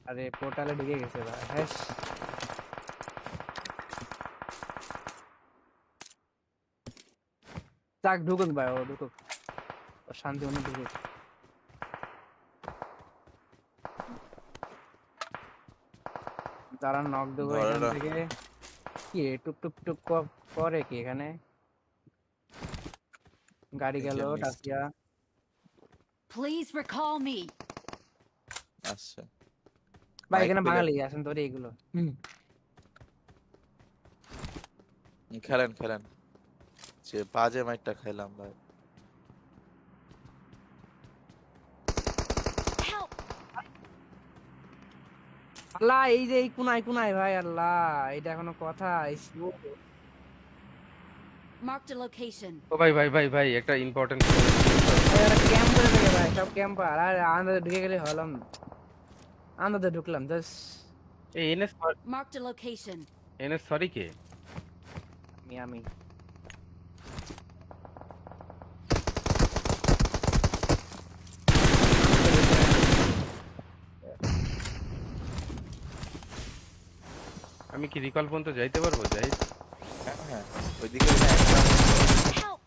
আরে পোর্টালে ঢুকে গেছে ভাই, হ্যাঁ। যাক ঢুকুক ভাই, ও ঢুকুক, ও শান্তি মনে ঢুকুক। দাঁড়ান, নক দেবো এখান ধরে থেকে। কি টুক টুক টুক করে কি এখানে? গাড়ি এই গেল যে মিস্ট টাসিয়া। Please recall me. আচ্ছা ভাই মাইক এখানে পেলেন বাঙালি আসেন তোরে এগুলো। খেলেন খেলেন যে বাজে মাইকটা খাইলাম ভাই Help! আল্লাহ, এই যে এই কোনায় কোনায় ভাই, আল্লাহ, এটা এখনো কথা? Marked a location. ও ভাই ভাই ভাই ভাই একটা ইম্পর্টেন্ট ক্যাম্প করে থাকে ভাই, সব ক্যাম্পার। আর আন্দাজে ঢুকে গেলে হলাম, আন্দাজে ঢুকলাম জাস্ট। এই NS Marked a location. NS sorry কে? আমি আমি কি রিকল পর্যন্ত যাইতে পারবো? যাই। হ্যাঁ হ্যাঁ ওইদিকে না Help!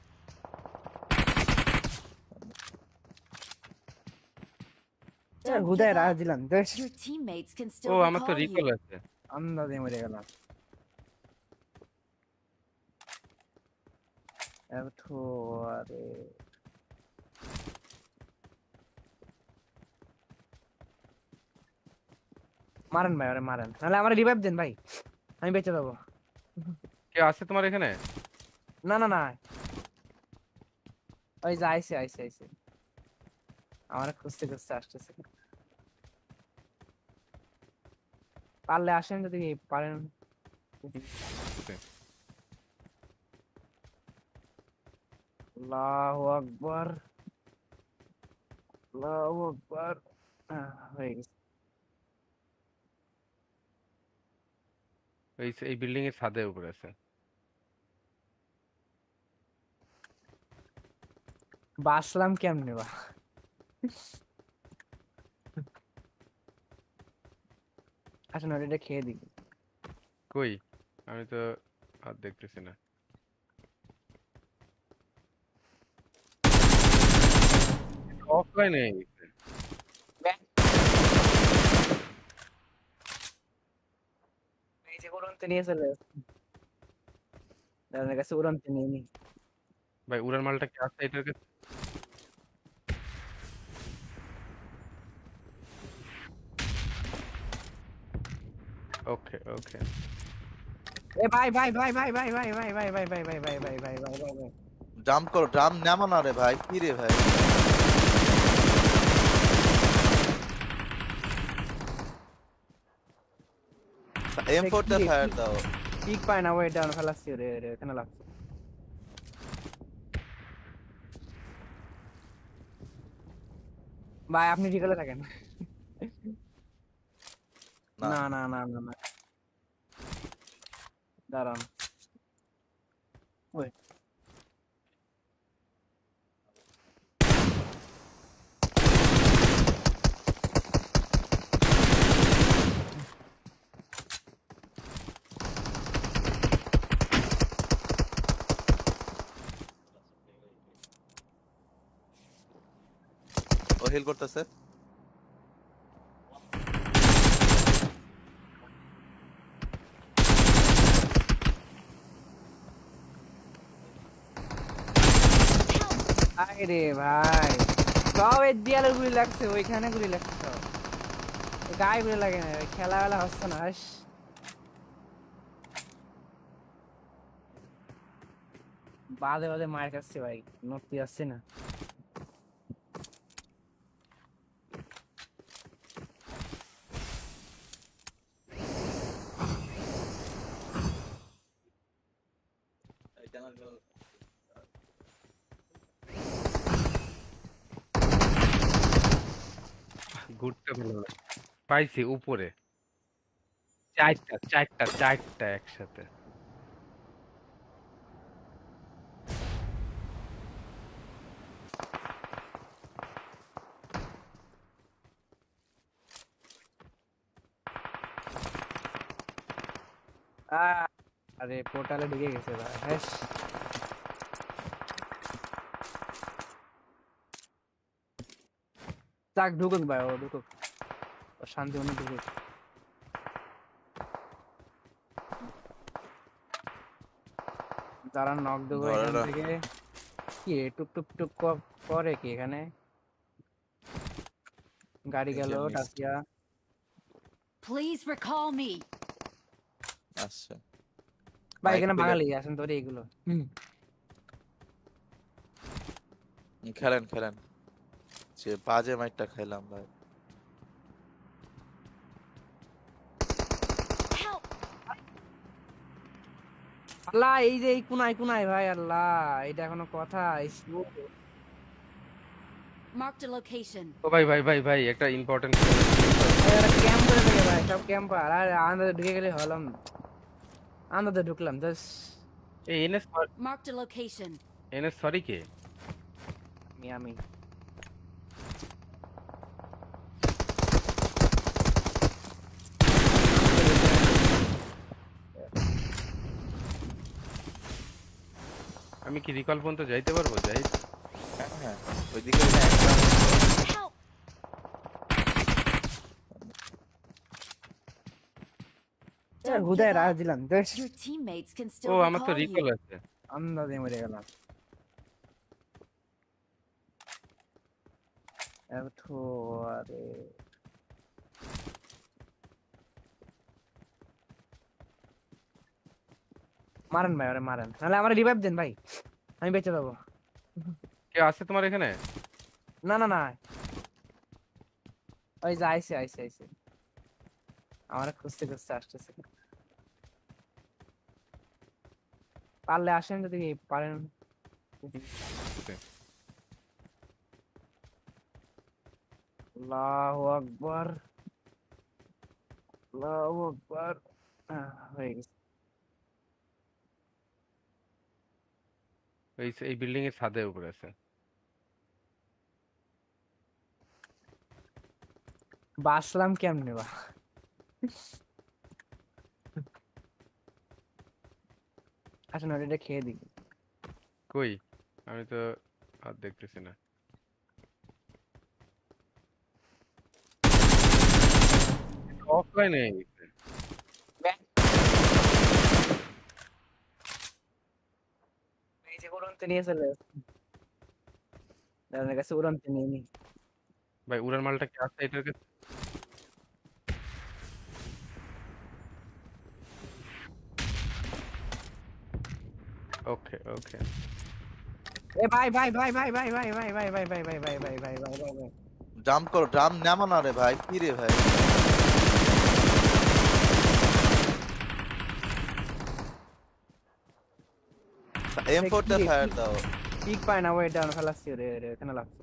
Don't হুদায় give রাজ up. দিলাম জাস্ট, Your teammates can ও still আমার তো recall রিকল you. আছে। আন্দাজে মরে গেলাম। এত আরে মারেন ভাই, আরে মারেন, নাহলে আমার রিভাইভ দেন ভাই, আমি বেঁচে যাবো। কে আছে তোমার এখানে? না না না, ওই যে আইসে আইসে আইসে, আমার খুঁজতে খুঁজতে আসতেছে। পারলে আসেন যদি পারেন। আল্লাহু আকবার, আল্লাহু আকবার। হয়ে গেছে। এই বিল্ডিং এর ছাদের উপরে আছে। বাসলাম কেমনে বা? আসেন ওটা খেয়ে দিই। কই? আমি তো আর দেখতেছি না। অফলাইনে এই যে উড়নতে নিয়ে চলে আসছে, দাদার কাছে উড়নতে নিয়ে নি। ভাই উড়ান মালটা কি আছে এটার কাছে? ওকে ওকে। এ ভাই ভাই ভাই ভাই ভাই ভাই ভাই ভাই ভাই ভাই ভাই ভাই ভাই ভাই ভাই ভাই ভাই। জাম্প করো ড্রাম নামো না রে ভাই কি রে ভাই M4 তে ফায়ার দাও পিক পায় না, ওই ডাউন ফেলাচ্ছি রে রে, এখানে লাগছে। ভাই আপনি ঠিক হলে থাকেন। না না না না না না, দাঁড়ান। ওই ও হিল করতেছে আরে ভাই, সব এই দেয়ালে গুলি লাগছে, ওইখানে গুলি লাগছে সব, গায়ে গুলি লাগে না, খেলা বেলা হচ্ছে না। হাস, বাদে বাদে মার খাচ্ছে ভাই, নড়তে যাচ্ছে না। ঘুরতে ভালো লাগে। পাইছি উপরে। চারটা চারটা চারটা একসাথে। আরে পোর্টালে ঢুকে গেছে ভাই, হ্যাঁ। যাক ঢুকুক ভাই, ও ঢুকুক, ও শান্তি মনে ঢুকুক। যারা নক দেবো এখান ঘরেরা থেকে। কি রে, টুক টুক টুক করে কি এখানে? গাড়ি এই গেল যে মিস্ট টাসিয়া। Please recall me. আসছে। ভাই মাইক এখানে পেলে বাঙালি আসেন তোরে এগুলো। খেলেন খেলেন, যে বাজে মাইকটা খাইলাম ভাই। Help! আল্লাহ, এই যে এই কোনায় কোনায় ভাই, আল্লাহ এটা এখনো কথা। Marked a location. ও ভাই ভাই ভাই ভাই একটা ইম্পর্টেন্ট ক্যাম্প করে থাকে ভাই, সব ক্যাম্পার। আর আন্দাজে ঢুকে গেলে হলাম, আন্দাজে ঢুকলাম জাস্ট। এই NS Marked a location. NS sorry কে? আমি আমি কি রিকল পর্যন্ত যাইতে পারবো? যাই। হ্যাঁ হ্যাঁ, ওইদিকে ওই যে একটা Help! Don't হুদায় give রাজ up. দিলাম জাস্ট, Your teammates can ও still আমার তো recall রিকল you. আছে। আন্দাজে মরে গেলাম। এত আরে মারেন ভাই, আরে মারেন, নাহলে আমার রিভাইভ দেন ভাই, আমি বেঁচে যাবো। কে আছে তোমার এখানে? না না না, ওই যে আইসে আইসে আইসে, আমার খুঁজতে খুঁজতে আসতেছে। পারলে আসেন যদি পারেন। আল্লাহু আকবার, আল্লাহু আকবার। হয়ে গেছে। এই বিল্ডিং এর ছাদের উপরে আছে। বাসলাম কেমনে বা? আসেন ওটা খেয়ে দিই। কই? আমি তো আর দেখতেছি না। অফলাইনে এই যে উড়ন্তে নিয়ে চলে আসছে। আপনার কাছে উড়ন্তে নিয়ে নি। ভাই উড়ান মালটা কি আছে এটার কাছে? ওকে ওকে। এ ভাই ভাই ভাই ভাই ভাই ভাই ভাই ভাই ভাই ভাই ভাই ভাই ভাই ভাই ভাই ভাই ভাই। ড্রাম করো, ড্রাম নামো না রে ভাই, কি রে ভাই? M4 তে ফায়ার দাও। পিক পায় না, ওয়ে ডাউন ফেলাচ্ছি রে রে, এখানে লাগছে।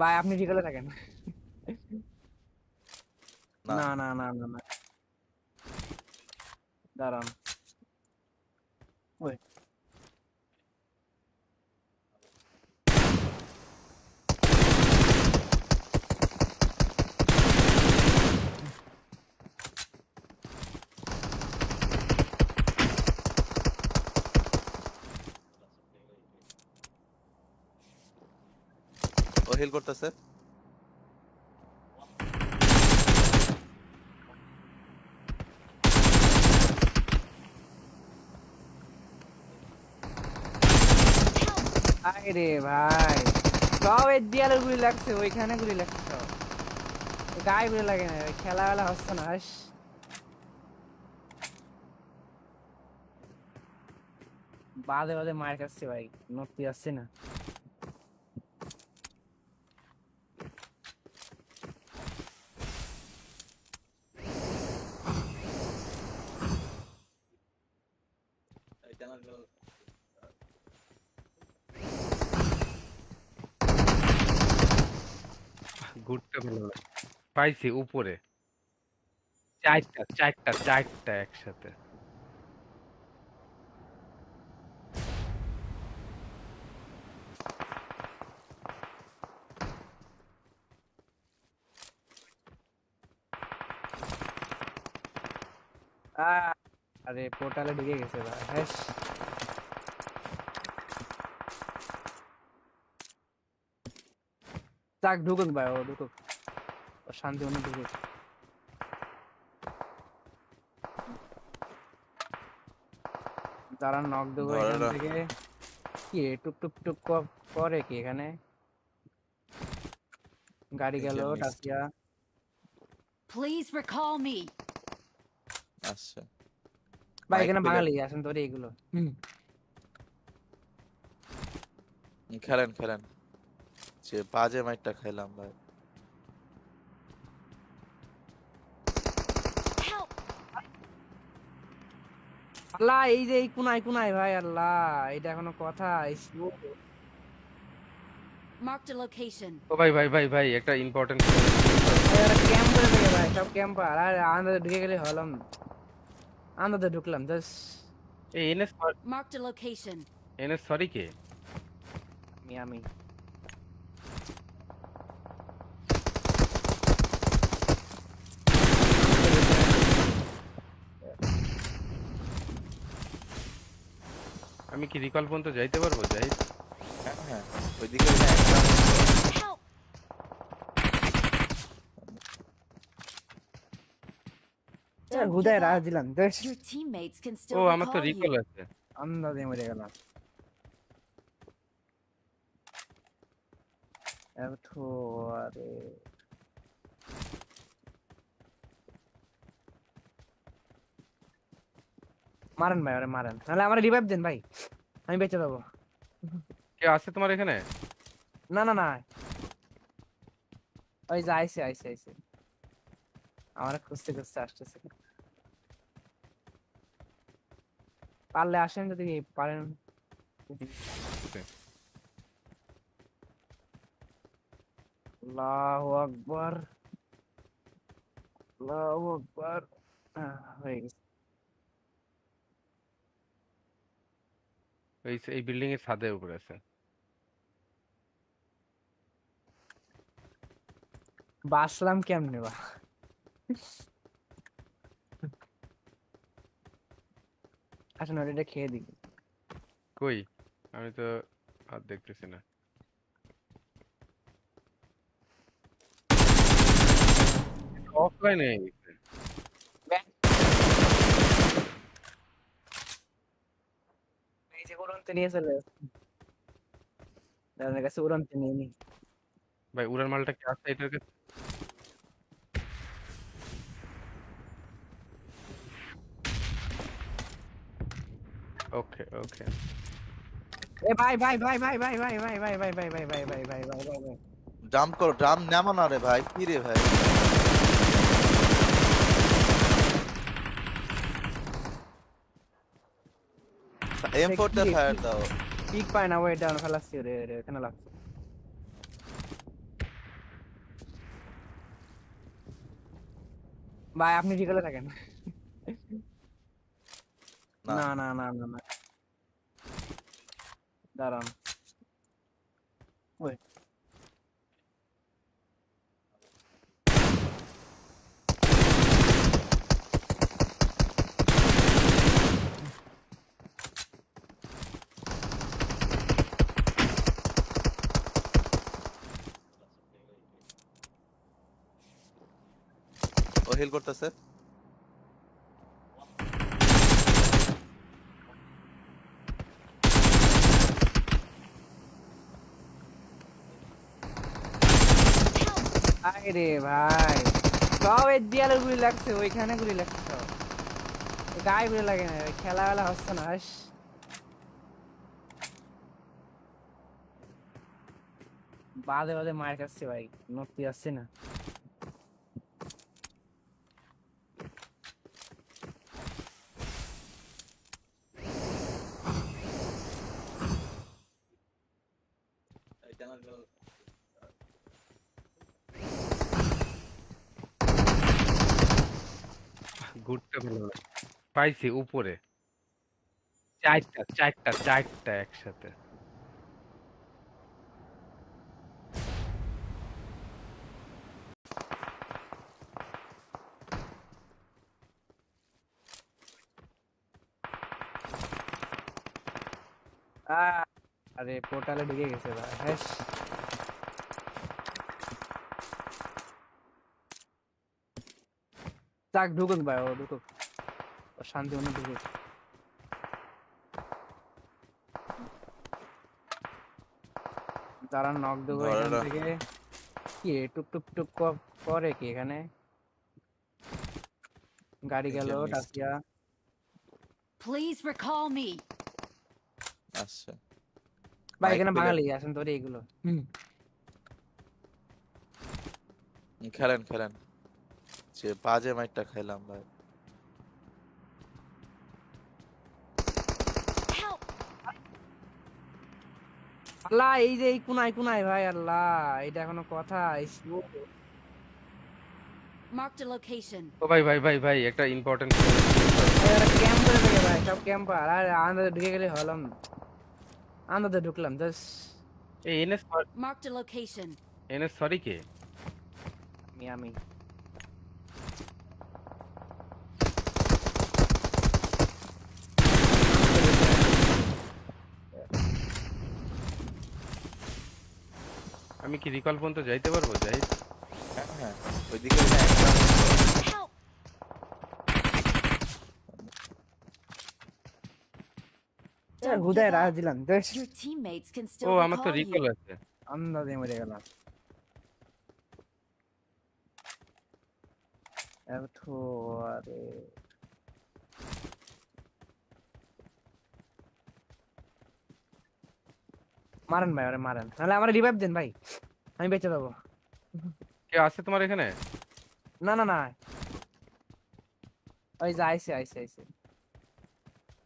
ভাই আপনি ঠিক হলে থাকেন। না না না না না না, দাঁড়ান। ওই ও হিল করতেছে। আরে ভাই, সব এই দেয়ালের গুলি লাগছে, ওইখানে গুলি লাগছে সব, গায়ে গুলি লাগে না, খেলা বেলা হচ্ছে না। বাদে বাদে মার খাচ্ছে ভাই, নড়তে যাচ্ছে না। ঘুরতে ভালো লাগে। পাইছি উপরে। চারটা চারটা চারটা একসাথে। আরে পোর্টালে ঢুকে গেছে ভাই হ্যাস যাক ঢুকুক ভাই ও ঢুকুক ও শান্তি মনে ঢুকুক যারা নক দেবো ধরে এখান না। থেকে কি রে, টুক টুক টুক করে কি এখানে গাড়ি গেল দেখে missed। টাসিয়া Please recall me. আচ্ছা ভাই মাইক এখানে পেলে বাঙালি আসেন তোরে এগুলো খেলেন খেলেন যে বাজে মাইকটা খাইলাম ভাই Help! আল্লাহ এই যে এই কোনায় কোনায় ভাই আল্লাহ এটা এখনো কথা Marked a location. ও ভাই ভাই ভাই ভাই একটা ইম্পর্টেন্ট ক্যাম্প করে থাকে ভাই সব ক্যাম্পার আর আন্দাজে ঢুকে গেলে হলাম আন্দাজে ঢুকলাম জাস্ট এই NS Marked a location. NS sorry কে আমি আমি কি রিকল পর্যন্ত যাইতে পারবো যাই হ্যাঁ হ্যাঁ ওইদিকে Help! Don't হুদায় give রাজ up. দিলাম জাস্ট Your teammates can ও still আমার তো recall রিকল you. আছে আন্দাজে মরে গেলাম এত আরে মারেন ভাই আরে মারেন নাহলে আমার রিভাইভ দেন ভাই আমি বেঁচে যাবো কে আছে তোমার এখানে না না না ওই যে আইসে আইসে আইসে আমার খুঁজতে খুঁজতে আসতেছে পারলে আসেন যদি পারেন আল্লাহু আকবার আল্লাহু আকবার হয়ে গেছে এই বিল্ডিং এর ছাদের উপরে আছে বাসলাম কেমনে বা আচ্ছা না এটা খেয়ে দিই কই আমি তো আর দেখতেছি না অফলাইনে এই যে উড়ন্তে নিয়ে চলে আপনার কাছে উড়ন্তে নিয়ে নি ভাই উড়ান মালটা কি আছে এটার কাছে ওকে ওকে এ ভাই ভাই ভাই ভাই ভাই ভাই ভাই ভাই ভাই ভাই ভাই ভাই ভাই ভাই ভাই ভাই ভাই জাম্প করো ড্রাম নামো না রে ভাই কি রে ভাই M4 তে ফায়ার দাও পিক পায় না ওয়ে ডাউন ফেলাচ্ছি রে রে এখানে লাগছে ভাই আপনি ঠিকলে থাকেন না না না না না না দাঁড়ান ওই ও হিল করতেছে আরে ভাই সব এই দেয়ালের গুলি লাগছে ওইখানে গুলি লাগছে সব গায়ে গুলি লাগে না খেলা বেলা হচ্ছে না হাস বাদে বাদে মার খাচ্ছে ভাই নতি আসছে না ঘুরতে ভালো লাগে। পাইছি উপরে চারটা চারটা চারটা একসাথে আরে পোর্টালে ঢুকে গেছে ভাই, হ্যাঁ। যাক ঢুকুক ভাই, ও ঢুকুক, ও শান্তি মনে ঢুকুক। যারা নক দেবো ধরে এখান রাখ। থেকে। কি রে, টুক টুক টুক করে কি এখানে? গাড়ি এই গেল যে মিস টাসিয়া। Please recall me. আচ্ছা, ভাই মাইক এখানে পেলেন? বাঙালি আসেন তোরে এগুলো। খেলেন খেলেন, যে বাজে মাইকটা খাইলাম ভাই। Help! আল্লাহ, এই যে এই কোনায় কোনায় ভাই, আল্লাহ এটা এখনো কথা। Marked a location. ও ভাই ভাই ভাই ভাই একটা ইম্পর্টেন্ট ক্যাম্প করে থাকে ভাই, সব ক্যাম্পার। আর আন্দাজে ঢুকে গেলে হলাম, আন্দাজে ঢুকলাম জাস্ট। এই NS Marked a location. NS sorry কে? আমি আমি কি রিকল পর্যন্ত যাইতে পারবো? যাই। হ্যাঁ হ্যাঁ, ওইদিকে না একটা। Help! Don't হুদায় give রাজ up. দিলাম জাস্ট, Your teammates can ও still আমার তো recall রিকল you. আছে। আন্দাজে মরে গেলাম। এত আরে মারেন ভাই, আরে মারেন, নাহলে আমার রিভাইভ দেন ভাই, আমি বেঁচে যাবো। কে আছে তোমার এখানে? না না না, ওই যে আইসে আইসে আইসে,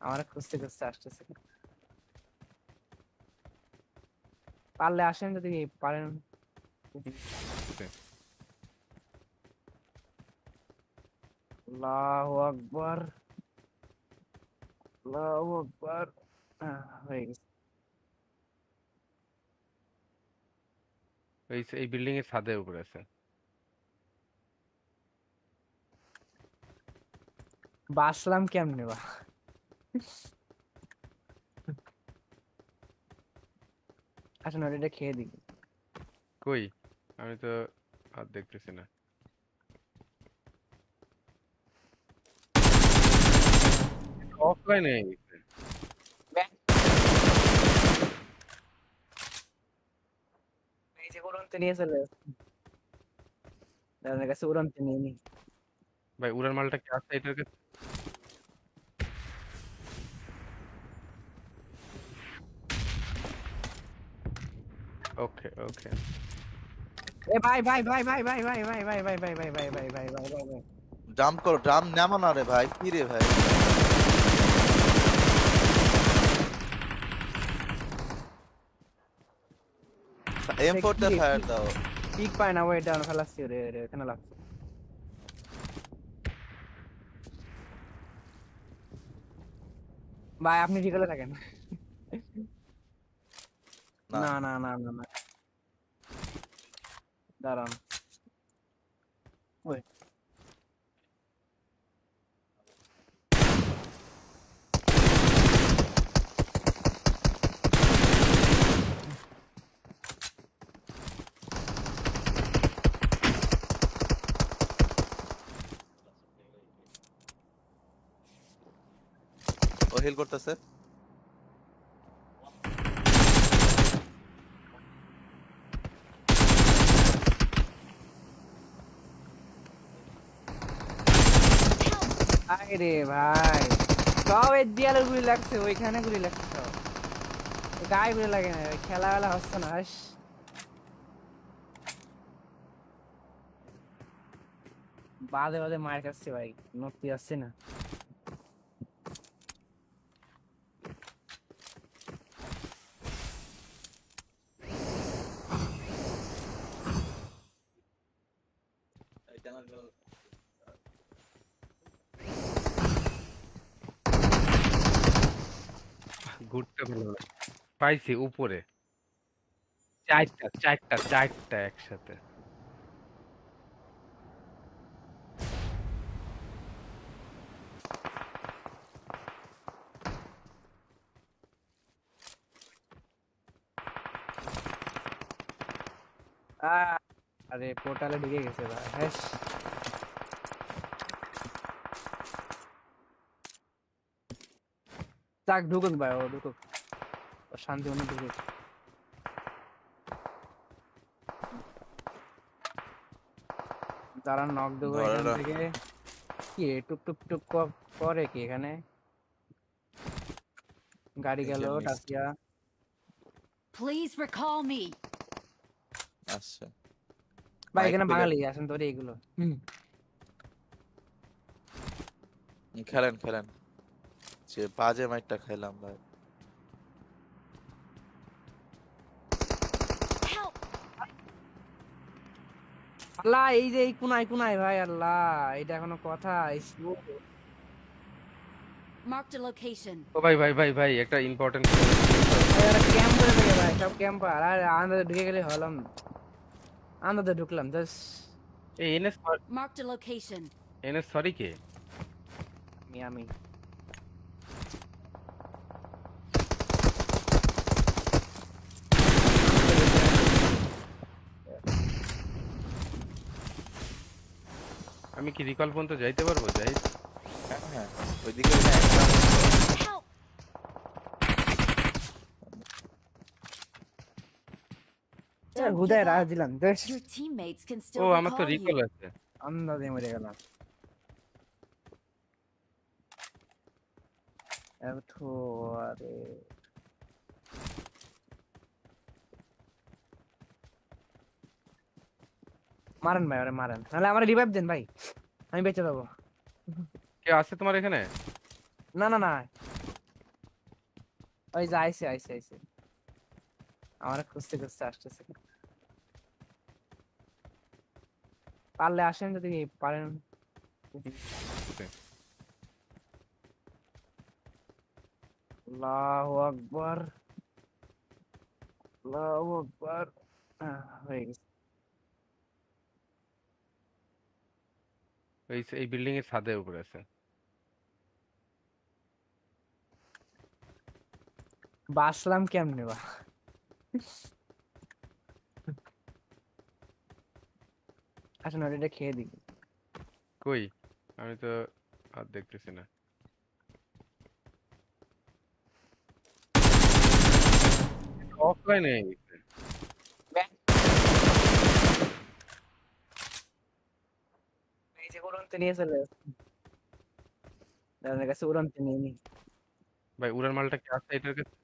আমার খুঁজতে খুঁজতে আসতেছে। পারলে আসেন যদি পারেন। আল্লাহু আকবার, আল্লাহু আকবার। হয়ে গেছে। এই বিল্ডিং এর ছাদের উপরে আছে। বাসলাম কেমনে বা? আচ্ছা না, এটা খেয়ে দিই। কই? আমি তো আর দেখতেছি না। অফলাইনে গেছে। এই যে উড়নতে নিয়ে চলে আসছে। দাদার কাছে উড়নতে নিয়ে নি। ভাই উড়ান মালটা কি আছে এটার কাছে? ওকে ওকে। এ ভাই ভাই ভাই ভাই ভাই ভাই ভাই ভাই ভাই ভাই ভাই ভাই ভাই ভাই ভাই ভাই ভাই। ড্রাম করো, ড্রাম নামো না রে ভাই, কি রে ভাই? M4 তে ফায়ার দাও। ঠিক পায় না, ওই ডাউন ফেলাচ্ছি রে রে, এখানে লাগছে। ভাই আপনি ঠিক হলে থাকেন। না না না না না না, দাঁড়ান। ওই ও হিল করতেছে। আরে ভাই, সব এই দেয়ালের গুলি লাগছে, ওইখানে গুলি লাগছে সব, গায়ে গুলি লাগে না, খেলা বেলা হচ্ছে না। হাস, বাদে বাদে মার খাচ্ছে ভাই, নড়তে আসছে না। ঘুরতে ভালো লাগে। পাইছি উপরে। চারটা চারটা চারটা একসাথে। আরে পোর্টালে ঢুকে গেছে ভাই, হ্যাঁ। যাক ঢুকুক ভাই, ও ঢুকুক, ও শান্তি মনে ঢুকুক। তারা নক দেবো ধরে এখান না। থেকে। কি রে, টুক টুক টুক করে কি এখানে? গাড়ি এই গেল যে মিস্ট টাসিয়া। Please recall me. আসছে। ভাই মাইক এখানে পেলেন? বাঙালি আসেন তোরে এগুলো। খেলেন খেলেন। যে বাজে মাইকটা খাইলাম ভাই। Help! আল্লাহ, এই যে এই কোনায় কোনায় ভাই, আল্লাহ এটা এখনো কথা। Marked a location. ও ভাই ভাই ভাই ভাই একটা ইম্পর্টেন্ট ক্যাম্প করে থাকে ভাই, সব ক্যাম্পার। আর আন্দাজে ঢুকে গেলে হলাম, আন্দাজে ঢুকলাম জাস্ট। এই NS Marked a location. NS sorry কে? আমি আমি কি রিকল পর্যন্ত যাইতে পারবো? যাই। হ্যাঁ হ্যাঁ, ওইদিকে না একটা। Help! Don't হুদায় give রাজ up. দিলাম জাস্ট, Your teammates can ও still আমার তো recall রিকল you. আছে। আন্দাজে মরে গেলাম। এত আরে মারেন ভাই, আরে মারেন, নাহলে আমার রিভাইভ দেন ভাই, আমি বেঁচে যাবো। কে আছে তোমার এখানে? না না না, ওই যে আইসে আইসে আইসে, আমার খুঁজতে খুঁজতে আসতেছে। পারলে আসেন যদি পারেন। আল্লাহু আকবার, আল্লাহু আকবার। হয়ে গেছে। এই বিল্ডিং এর ছাদের উপরে আছে। বাসলাম কেমনে বা? আসেন ওটা খেয়ে দিই। কই? আমি তো আর দেখতেছি না। অফলাইনে গেছে। এই যে উড়নতে নিয়ে চলে আসছে, দাদার কাছে উড়নতে নিয়ে নি। ভাই উড়ান মালটা কি আছে এটার কাছে?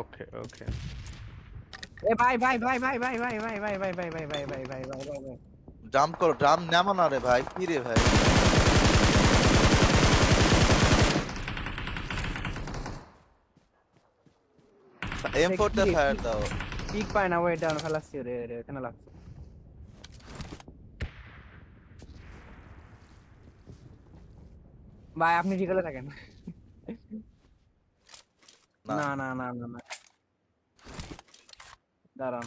ওকে ওকে। এ ভাই ভাই ভাই ভাই ভাই ভাই ভাই ভাই ভাই ভাই ভাই ভাই ভাই ভাই ভাই ভাই ভাই। ড্রাম করো, ড্রাম নামো না রে ভাই, কি রে ভাই? M4 তে ফায়ার দাও। পিক পায় না, ওয়ে ডাউন ফেলাচ্ছি রে রে, এখানে লাগছে। ভাই আপনি ঠিক হলে থাকেন। না না না না না না, দাঁড়ান।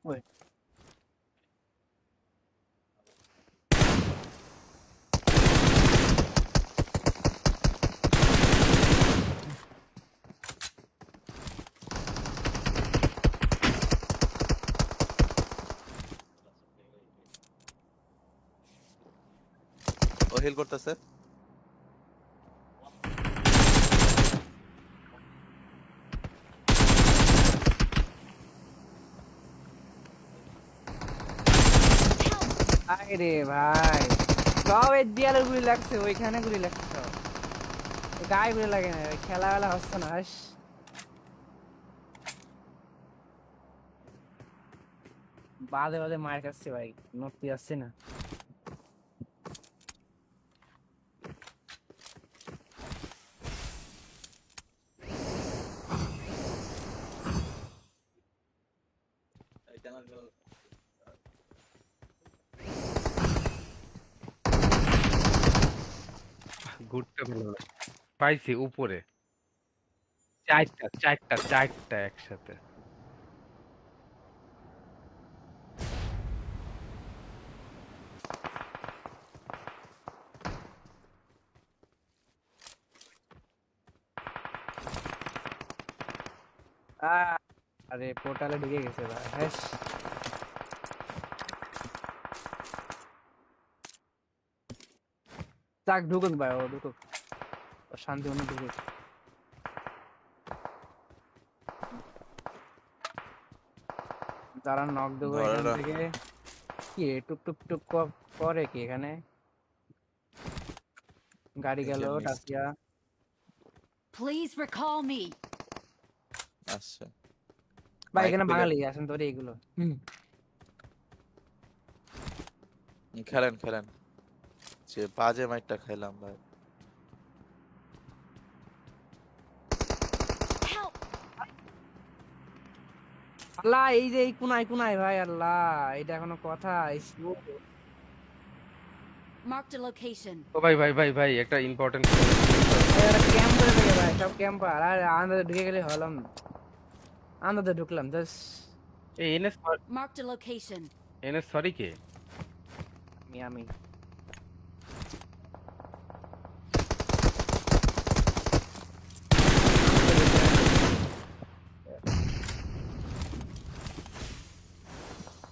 ওই ও হিল করতেছে। আরে ভাই, সব এই দেয়ালের গুলি লাগছে, ওইখানে গুলি লাগছে সব, গায়ে গুলি লাগে না, খেলা বেলা হচ্ছে না। বাদে বাদে মার খাচ্ছে ভাই, নড়তে যাচ্ছে না। ঘুরতে ভালো লাগে। পাইছি উপরে। চারটা চারটা চারটা একসাথে। আরে পোর্টালে ঢুকে গেছে ভাই, হ্যাঁ। যাক ঢুকুক ভাই, ও ঢুকুক, ও শান্তি মনে ঢুকুক। যারা নক দেবো ধরে এখান না। থেকে। কি রে, টুক টুক টুক করে কি এখানে? গাড়ি এই গেল যে মিস্ট টাসিয়া। Please recall me. আসছে। ভাই মাইক এখানে পেলে বাঙালি আসেন তোরে এগুলো। খেলেন খেলেন। যে বাজে মাইকটা খাইলাম ভাই। Help! আল্লাহ, এই যে এই কোনায় কোনায় ভাই, আল্লাহ এটা কোনো কথা? Marked a location. ও ভাই ভাই ভাই ভাই একটা ইম্পর্টেন্ট ক্যাম্প করে থাকে ভাই, সব ক্যাম্পার। আর আন্দাজে ঢুকে গেলে হলাম, আন্দাজে ঢুকলাম জাস্ট। এই NS Marked a location. NS sorry কে? আমি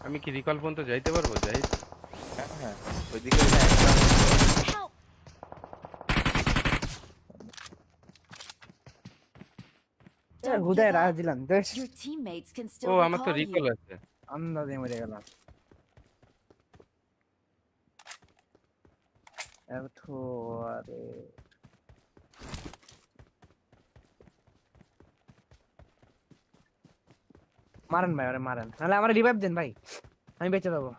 আমি কি রিকল পর্যন্ত যাইতে পারবো জাহিদ? হ্যাঁ হ্যাঁ, ওইদিকে একটা Help! Don't হুদায় give রাজ up. দিলাম জাস্ট, Your teammates can ও still আমার তো recall রিকল you. আছে। আন্দাজে মরে গেলাম। এত আরে মারেন ভাই, আরে মারেন, নাহলে আমার রিভাইভ দেন ভাই, আমি বেঁচে যাবো।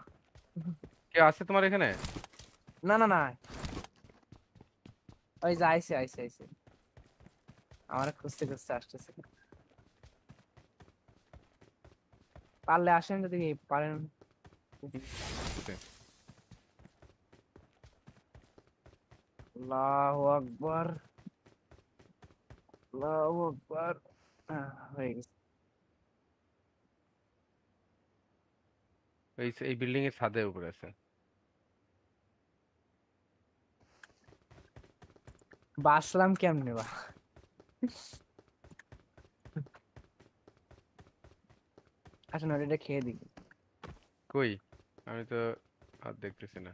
কেউ আছে তোমার এখানে? না না না, ওই যে আইসে আইসে আইসে, আমার খুঁজতে খুঁজতে আসতেছে। পারলে আসেন যদি পারেন। আল্লাহু আকবার, আল্লাহু আকবার। হয়ে গেছে। এই বিল্ডিং এর ছাদের উপরে আছে। বাসলাম কেমনে বা? আসেন ওটা খেয়ে দিই। কই? আমি তো আর দেখতেছি না।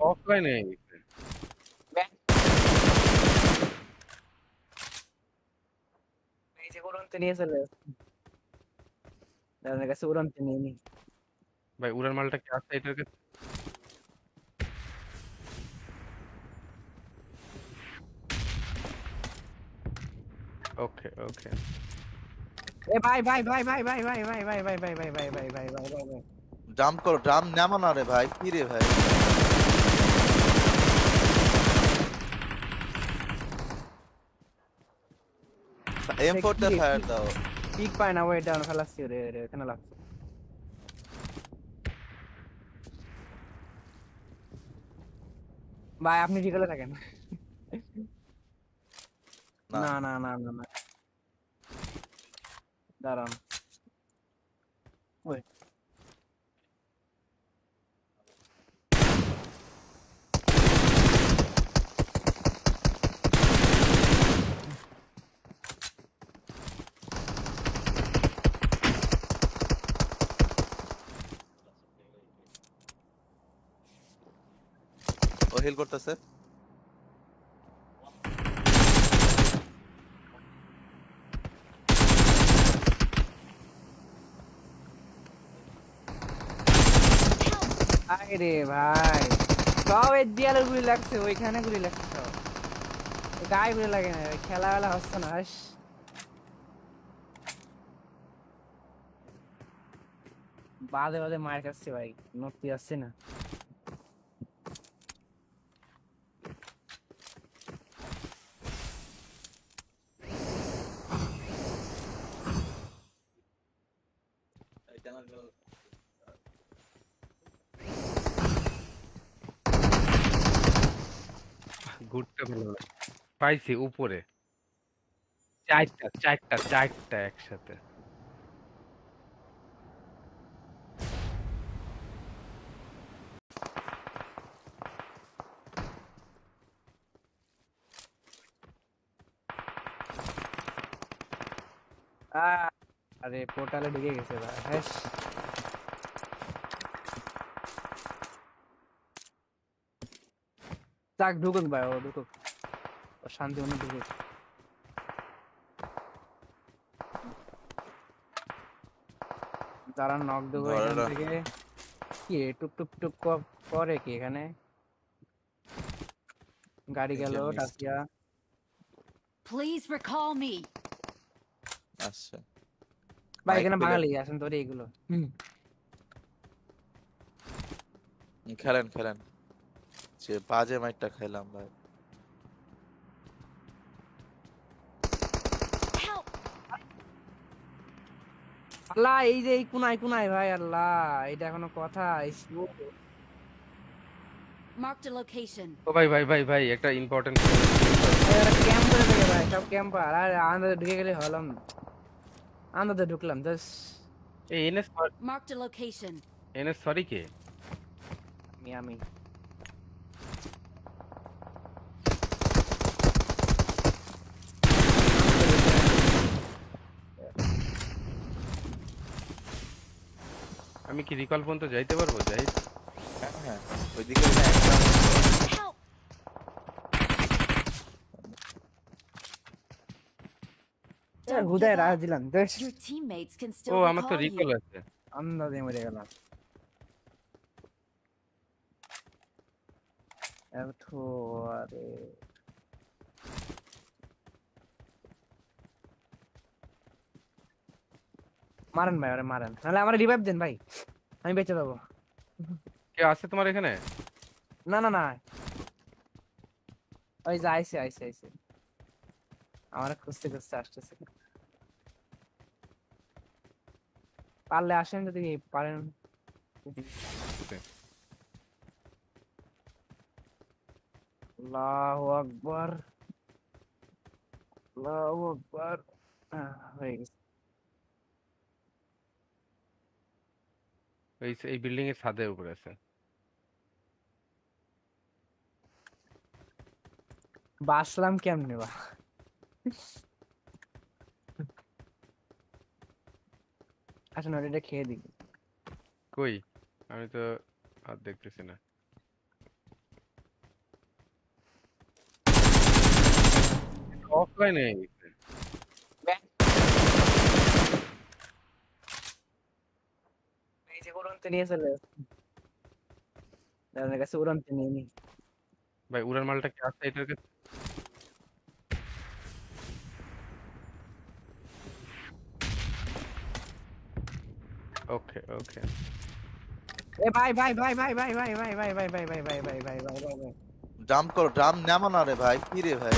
অফলাইনে এই যে উড়ন্তে নিয়ে চলে আসছে। আপনার কাছে উড়ন্তে নিয়ে নি। ভাই উড়ান মালটা কি আছে এটার কাছে? ওকে ওকে। এ ভাই ভাই ভাই ভাই ভাই ভাই ভাই ভাই ভাই ভাই ভাই ভাই ভাই ভাই ভাই ভাই ভাই। জাম্প করো, ড্রাম নামো না রে ভাই, কি রে ভাই? M4 তে ফায়ার দাও। পিক পায় না, ওয়ে ডাউন ফেলাচ্ছি রে রে, এখানে লাগছে। ভাই আপনি ঠিকলে থাকেন। না না না না না না, দাঁড়ান। ওই ও হিল করতেছে। আরে ভাই, সব এই দেয়ালের গুলি লাগছে, ওইখানে গুলি লাগছে সব, গায়ে গুলি লাগে না, খেলা বেলা হচ্ছে না। বাদে বাদে মার খাচ্ছে ভাই, নড়তে যাচ্ছে না। ঘুরতে ভালো লাগে। পাইছি উপরে। চারটা চারটা চারটা একসাথে। আরে পোর্টালে ঢুকে গেছে ভাই, হ্যাঁ। যাক ঢুকুক ভাই, ও ঢুকুক, ও শান্তি মনে ঢুকুক। যারা নক দেবো এখান ধরে থেকে। কি রে, টুক টুক টুক করে কি এখানে? গাড়ি এই গেল যে মিস টাসিয়া। Please recall me. আচ্ছা ভাই মাইক এখানে পেলে বাঙালি আসেন তোরে এগুলো। খেলেন খেলেন, যে বাজে মাইকটা খাইলাম ভাই। Help! আল্লাহ, এই যে এই কোনায় কোনায় ভাই, আল্লাহ এটা এখনো কথা। Marked a location. ও ভাই ভাই ভাই ভাই একটা ইম্পর্টেন্ট ক্যাম্প করে থাকে ভাই, সব ক্যাম্পার। আর আন্দাজে ঢুকে গেলে হলাম, আন্দাজে ঢুকলাম জাস্ট। এই NS Marked a location. NS sorry কে? আমি আমি কি রিকল পর্যন্ত যাইতে পারবো? যাই। হ্যাঁ হ্যাঁ, ওইদিকে না একটা Help! Don't হুদায় give রাজ up. দিলাম জাস্ট, Your teammates can ও still আমার তো recall রিকল you. আছে। আন্দাজে মরে গেলাম। এত আরে মারেন ভাই, আরে মারেন, নাহলে আমার রিভাইভ দেন ভাই, আমি বেঁচে যাবো। কে আছে তোমার এখানে? না না না, ওই যে আইসে আইসে আইসে, আমার খুঁজতে খুঁজতে আসতেছে। পারলে আসেন যদি পারেন। আল্লাহু আকবার, আল্লাহু আকবার। হয়ে গেছে। এই বিল্ডিং এর ছাদের উপরে আছে। বাসলাম কেমনে বা? আচ্ছা না, এটা খেয়ে দিই। কই? আমি তো আর দেখতেছি না। অফলাইনে গেছে। এই যে উড়নতে নিয়ে চলে আসছে। আপনার কাছে উড়নতে নিয়ে নি। ভাই উড়ান মালটা কি আছে এটার কাছে? ওকে ওকে। এ ভাই ভাই ভাই ভাই ভাই ভাই ভাই ভাই ভাই ভাই ভাই ভাই ভাই ভাই ভাই ভাই ভাই। জাম্প করো, ড্রাম নামো না রে ভাই, কি রে ভাই?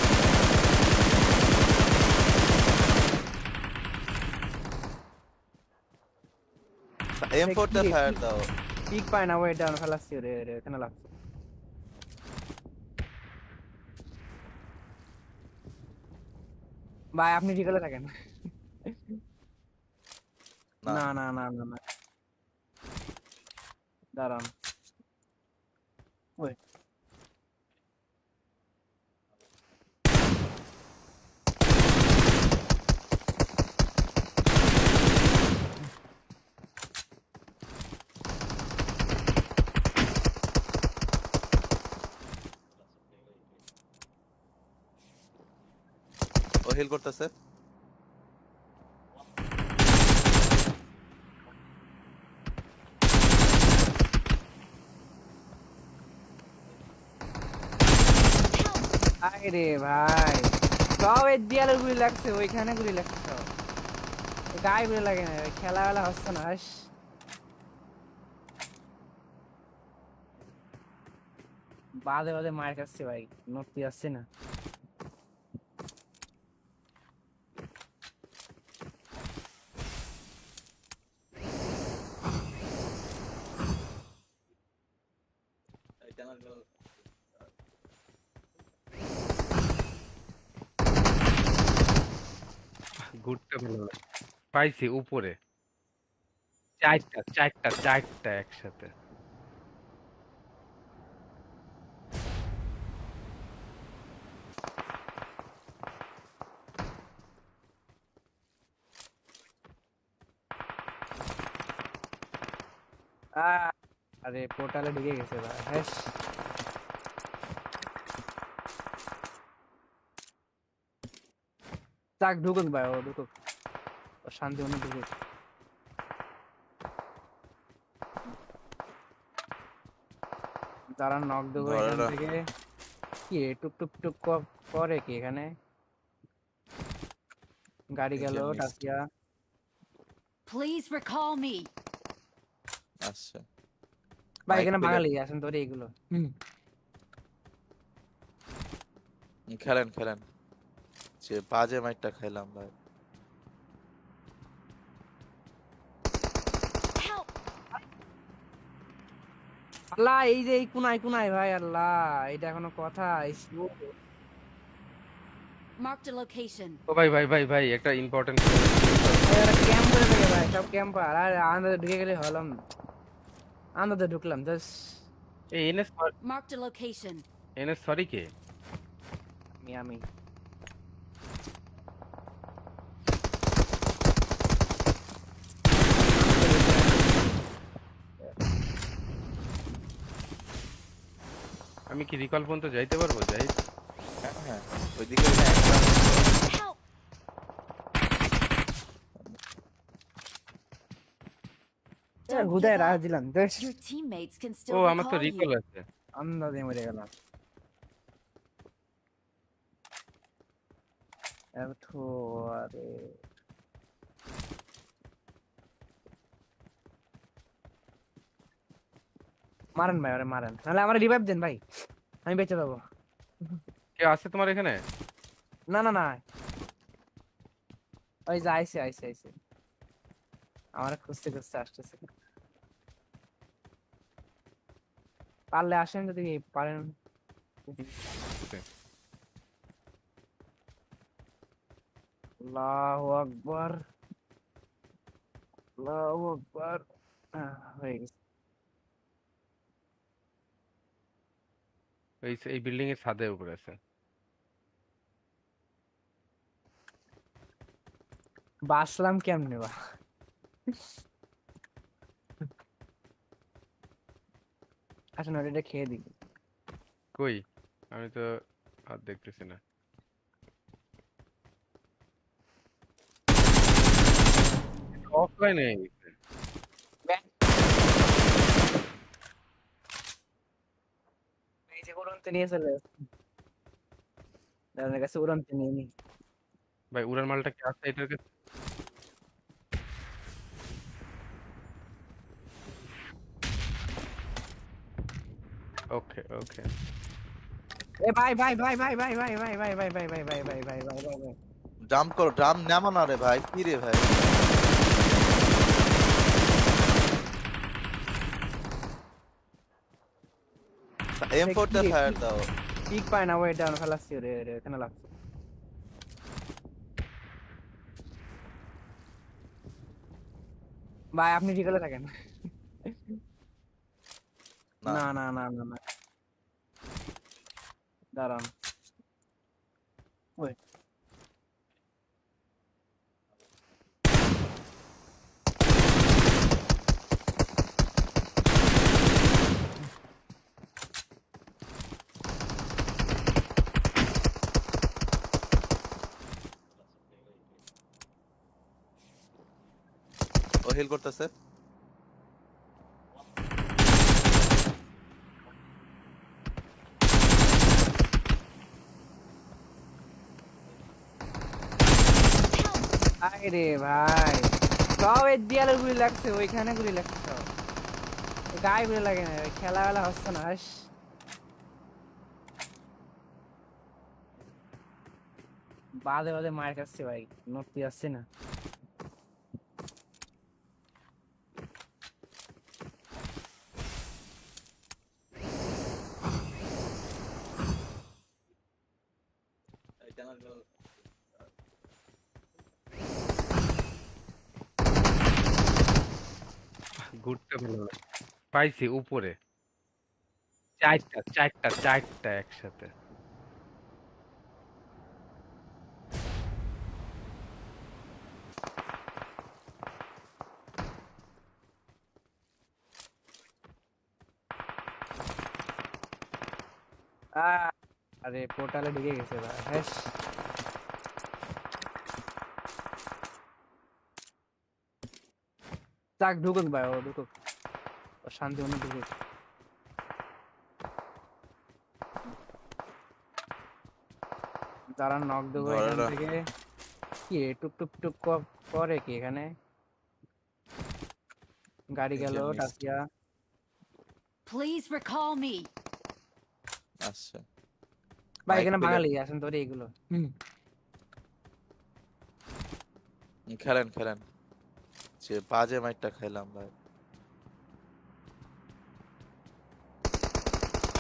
M4 তে ফায়ার দাও। পিক পায় না, ওয়েট ডাউন ফেলাচ্ছি রে রে, এখানে লাগছে। ভাই আপনি ঠিক হলে থাকেন। না না না না না না, দাঁড়ান। ওই ও হিল করতেছে। আরে ভাই, সব এই দেয়ালের গুলি লাগছে, ওইখানে গুলি লাগছে সব, গায়ে গুলি লাগে না, খেলা বেলা হচ্ছে না। হাস, বাদে বাদে মার খাচ্ছে ভাই, নড়তে যাচ্ছে না। ঘুরতে ভালো লাগে। পাইছি উপরে। চারটা চারটা চারটা একসাথে। আরে পোর্টালে ঢুকে গেছে ভাই, হ্যাস। যাক ঢুকুক ভাই, ও ঢুকুক, ও শান্তি মনে ঢুকুক। তারা নক দেবো ধরে এখান না। থেকে। কি রে, টুক টুক টুক করে কি এখানে? গাড়ি এই গেল যে মিস্ট টাসিয়া। Please recall me. আচ্ছা, ভাই মাইক এখানে পেলেন? বাঙালি আসেন তোরে এগুলো। খেলেন খেলেন, যে বাজে মাইকটা খাইলাম ভাই। Help! আল্লাহ, এই যে এই কোনায় কোনায় ভাই, আল্লাহ এটা এখনো কথা। Marked a location. ও ভাই ভাই ভাই ভাই একটা ইম্পর্টেন্ট ক্যাম্প করে থাকে ভাই, সব ক্যাম্পার। আর আন্দাজে ঢুকে গেলে হলাম, আন্দাজে ঢুকলাম জাস্ট। এই NS Marked a location. NS sorry কে? আমি আমি কি রিকল পর্যন্ত যাইতে পারবো? যাই। হ্যাঁ হ্যাঁ, ওইদিকে না একটা। Help! Don't হুদায় give রাজ up. দিলাম জাস্ট, Your teammates can ও still আমার তো recall রিকল you. আছে। আন্দাজে মরে গেলাম। এত আরে মারেন ভাই, আরে মারেন, নাহলে আমার রিভাইভ দেন ভাই, আমি বেঁচে যাবো। কে আছে তোমার এখানে? না না না, ওই যে আইসে আইসে আইসে, আমার খুঁজতে খুঁজতে আসতেছে। পারলে আসেন যদি পারেন। আল্লাহু আকবার, আল্লাহু আকবার। হয়ে গেছে। এই বিল্ডিং এর ছাদের উপরে আছে। বাসলাম কেমনে বা? আসেন ওটা খেয়ে দিই। কই? আমি তো আর দেখতেছি না। অফলাইন হয়ে গেছে। এই যে উড়নতে নিয়ে চলে আসছে, দাদার কাছে উড়নতে নিয়ে নি। ভাই উড়ান মালটা কি আছে এটার কাছে? ওকে ওকে। এ ভাই ভাই ভাই ভাই ভাই ভাই ভাই ভাই ভাই ভাই ভাই ভাই ভাই ভাই ভাই ভাই ভাই। ড্রাম করো, ড্রাম নামো না রে ভাই, কি রে ভাই? M4 তে ফায়ার দাও। পিক পায় না, ওই ডাউন ফেলাচ্ছি রে রে, এখানে লাগছে। ভাই আপনি ঠিক হলে থাকেন। না না না না না না, দাঁড়ান। ওই ও হিল করতেছে। আরে ভাই, সব এই দেয়ালের গুলি লাগছে, ওইখানে গুলি লাগছে সব, গায়ে গুলি লাগে না, খেলা বেলা হচ্ছে না। হাস, বাদে বাদে মার খাচ্ছে ভাই, নড়তে যাচ্ছে না। ঘুরতে ভালো লাগে। পাইছি উপরে। চারটা চারটা চারটা একসাথে। আরে পোর্টালে ঢুকে গেছে ভাই, হ্যাঁ। যাক ঢুকুক ভাই, ও ঢুকুক, ও শান্তি মনে ঢুকুক। যারা নক দেবো ধরে এখান না। থেকে। কি রে, টুক টুক টুক করে কি এখানে? গাড়ি এই গেল যে মিস্ট টাসিয়া। Please recall me. আসছে। ভাই মাইক এখানে পেলে বাঙালি আসেন তোরে এগুলো। খেলেন খেলেন। যে বাজে মাইকটা খাইলাম ভাই।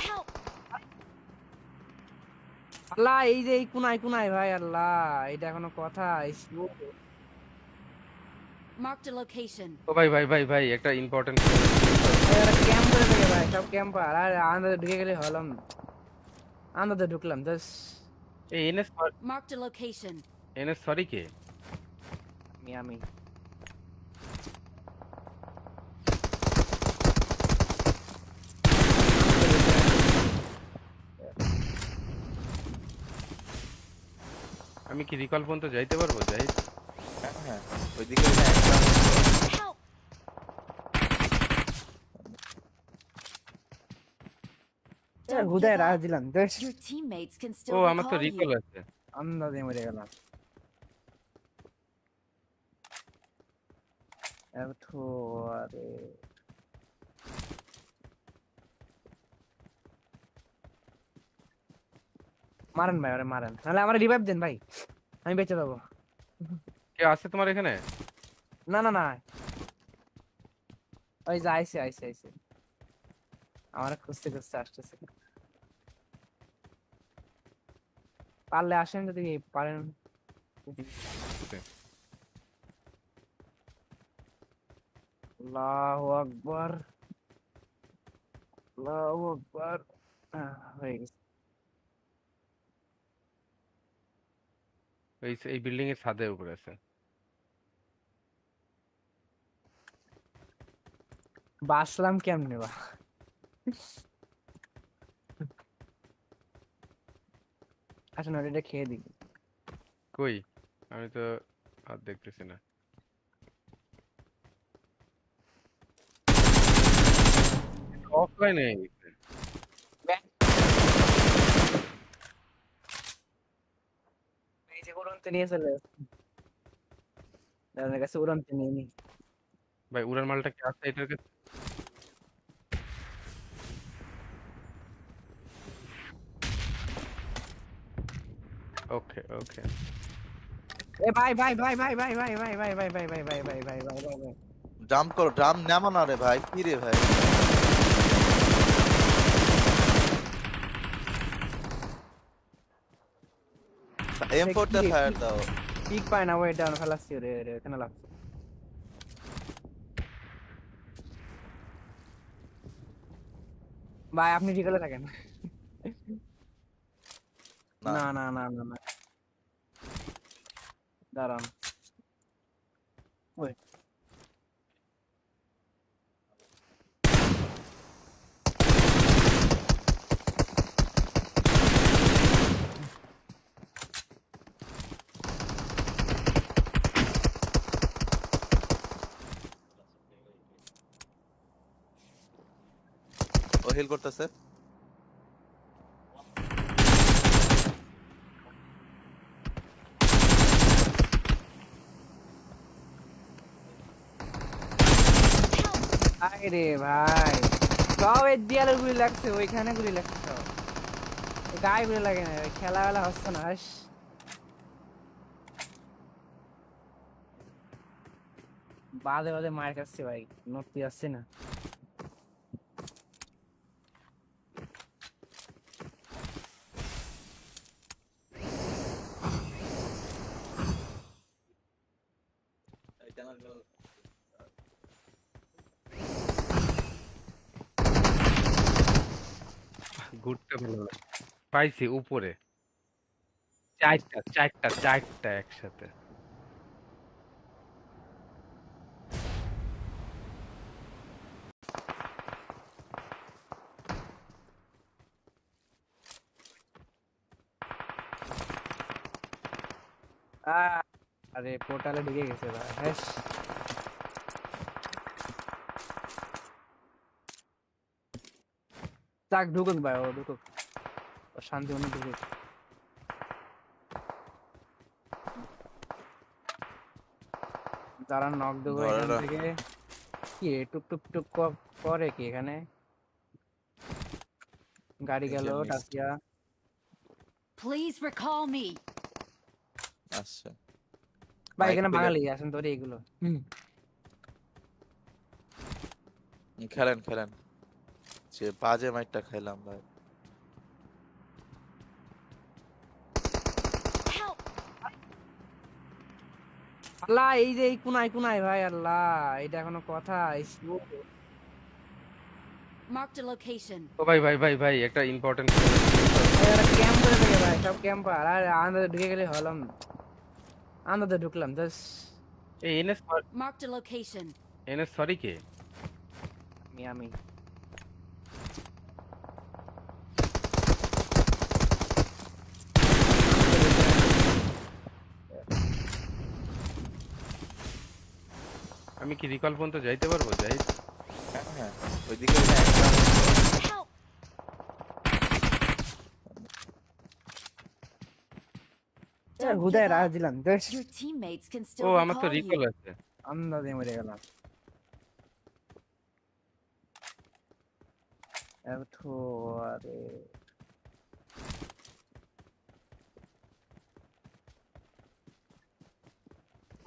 Help! আল্লাহ, এই যে এই কোনায় কোনায় ভাই, আল্লাহ এটা এখনো কথা। Marked a location. ও ভাই ভাই ভাই ভাই একটা ইম্পর্টেন্ট ক্যাম্প করে থাকে ভাই, সব ক্যাম্পার। আর আন্দাজে ঢুকে গেলে হলাম, আন্দাজে ঢুকলাম জাস্ট। এই NS Marked a location. NS sorry কে? আমি আমি কি রিকল পর্যন্ত যাইতে পারবো জাহিদ? হ্যাঁ হ্যাঁ, ওইদিকে না একটা Help! Don't হুদায় give রাজ up. দিলাম জাস্ট, Your teammates can ও still আমার তো recall রিকল you. আছে। আন্দাজে মরে গেলাম। এত আরে মারেন ভাই, আরে মারেন, নাহলে আমার রিভাইভ দেন ভাই, আমি বেঁচে যাবো। কে আছে তোমার এখানে? না না না, ওই যে আইসে আইসে আইসে, আমার খুঁজতে খুঁজতে আসতেছে। পারলে আসেন যদি পারেন। আল্লাহু আকবার, আল্লাহু আকবার। হয়ে গেছে। এই বিল্ডিং এর ছাদের উপরে আছে। বাসলাম কেমনে বা? আসেন ওটা খেয়ে দিই। কই? আমি তো আর দেখতেছি না। অফলাইনে এই যে উড়ন্তে নিয়ে চলে আসছে। আপনার কাছে উড়ন্তে নিয়ে নি। ভাই উড়ান মালটা কি আছে এটার কাছে? ওকে ওকে। এ ভাই ভাই ভাই ভাই ভাই ভাই ভাই ভাই ভাই ভাই ভাই ভাই ভাই ভাই ভাই ভাই ভাই। ড্রাম করো, ড্রাম নামো না রে ভাই, কি রে ভাই? M4 তে ফায়ার দাও। পিক পায় না, ওয়েট ডাউন ফেলাচ্ছি রে রে, এখানে লাগছে। ভাই আপনি ঠিকলে থাকেন। না না না না না না, দাঁড়ান। ওই ও হিল করতেছে। আরে ভাই, সব এই দেয়ালের গুলি লাগছে, ওইখানে গুলি লাগছে সব, গায়ে গুলি লাগে না, খেলা বেলা হচ্ছে না। বাদে বাদে মার খাচ্ছে ভাই, নড়তে যাচ্ছে না। ঘুরতে ভালো লাগে। পাইছি উপরে। চারটা চারটা চারটা একসাথে। আরে পোর্টালে ঢুকে গেছে ভাই, হ্যাঁ। যাক ঢুকুক ভাই, ও ঢুকুক, ও শান্তি মনে ঢুকুক। যারা নক দেবো ধরে এখান রাখ। থেকে। কি রে, টুক টুক টুক করে কি এখানে? গাড়ি এই গেল যে মিস টাসিয়া। Please recall me. আচ্ছা, ভাই মাইক এখানে পেলে বাঙালি আসেন তোরে এগুলো। খেলেন খেলেন, যে বাজে মাইকটা খাইলাম ভাই। Help! আল্লাহ, এই যে এই কুনাই কুনাই ভাই, আল্লাহ এটা এখনো কথা। Marked a location. ও ভাই ভাই ভাই ভাই একটা ইম্পর্টেন্ট ক্যাম্প করে থাকে ভাই, সব ক্যাম্পার। আর আন্দাজে ঢুকে গেলে হলাম, আন্দাজে ঢুকলাম জাস্ট। এই NS Marked a location. NS sorry কে? আমি আমি কি রিকল পর্যন্ত যাইতে পারবো? যাই। হ্যাঁ হ্যাঁ, ওইদিকে না একটা Help! Don't হুদায় give রাজ up. দিলাম জাস্ট, Your teammates can ও still আমার তো recall রিকল you. আছে। আন্দাজে মরে গেলাম। এত আরে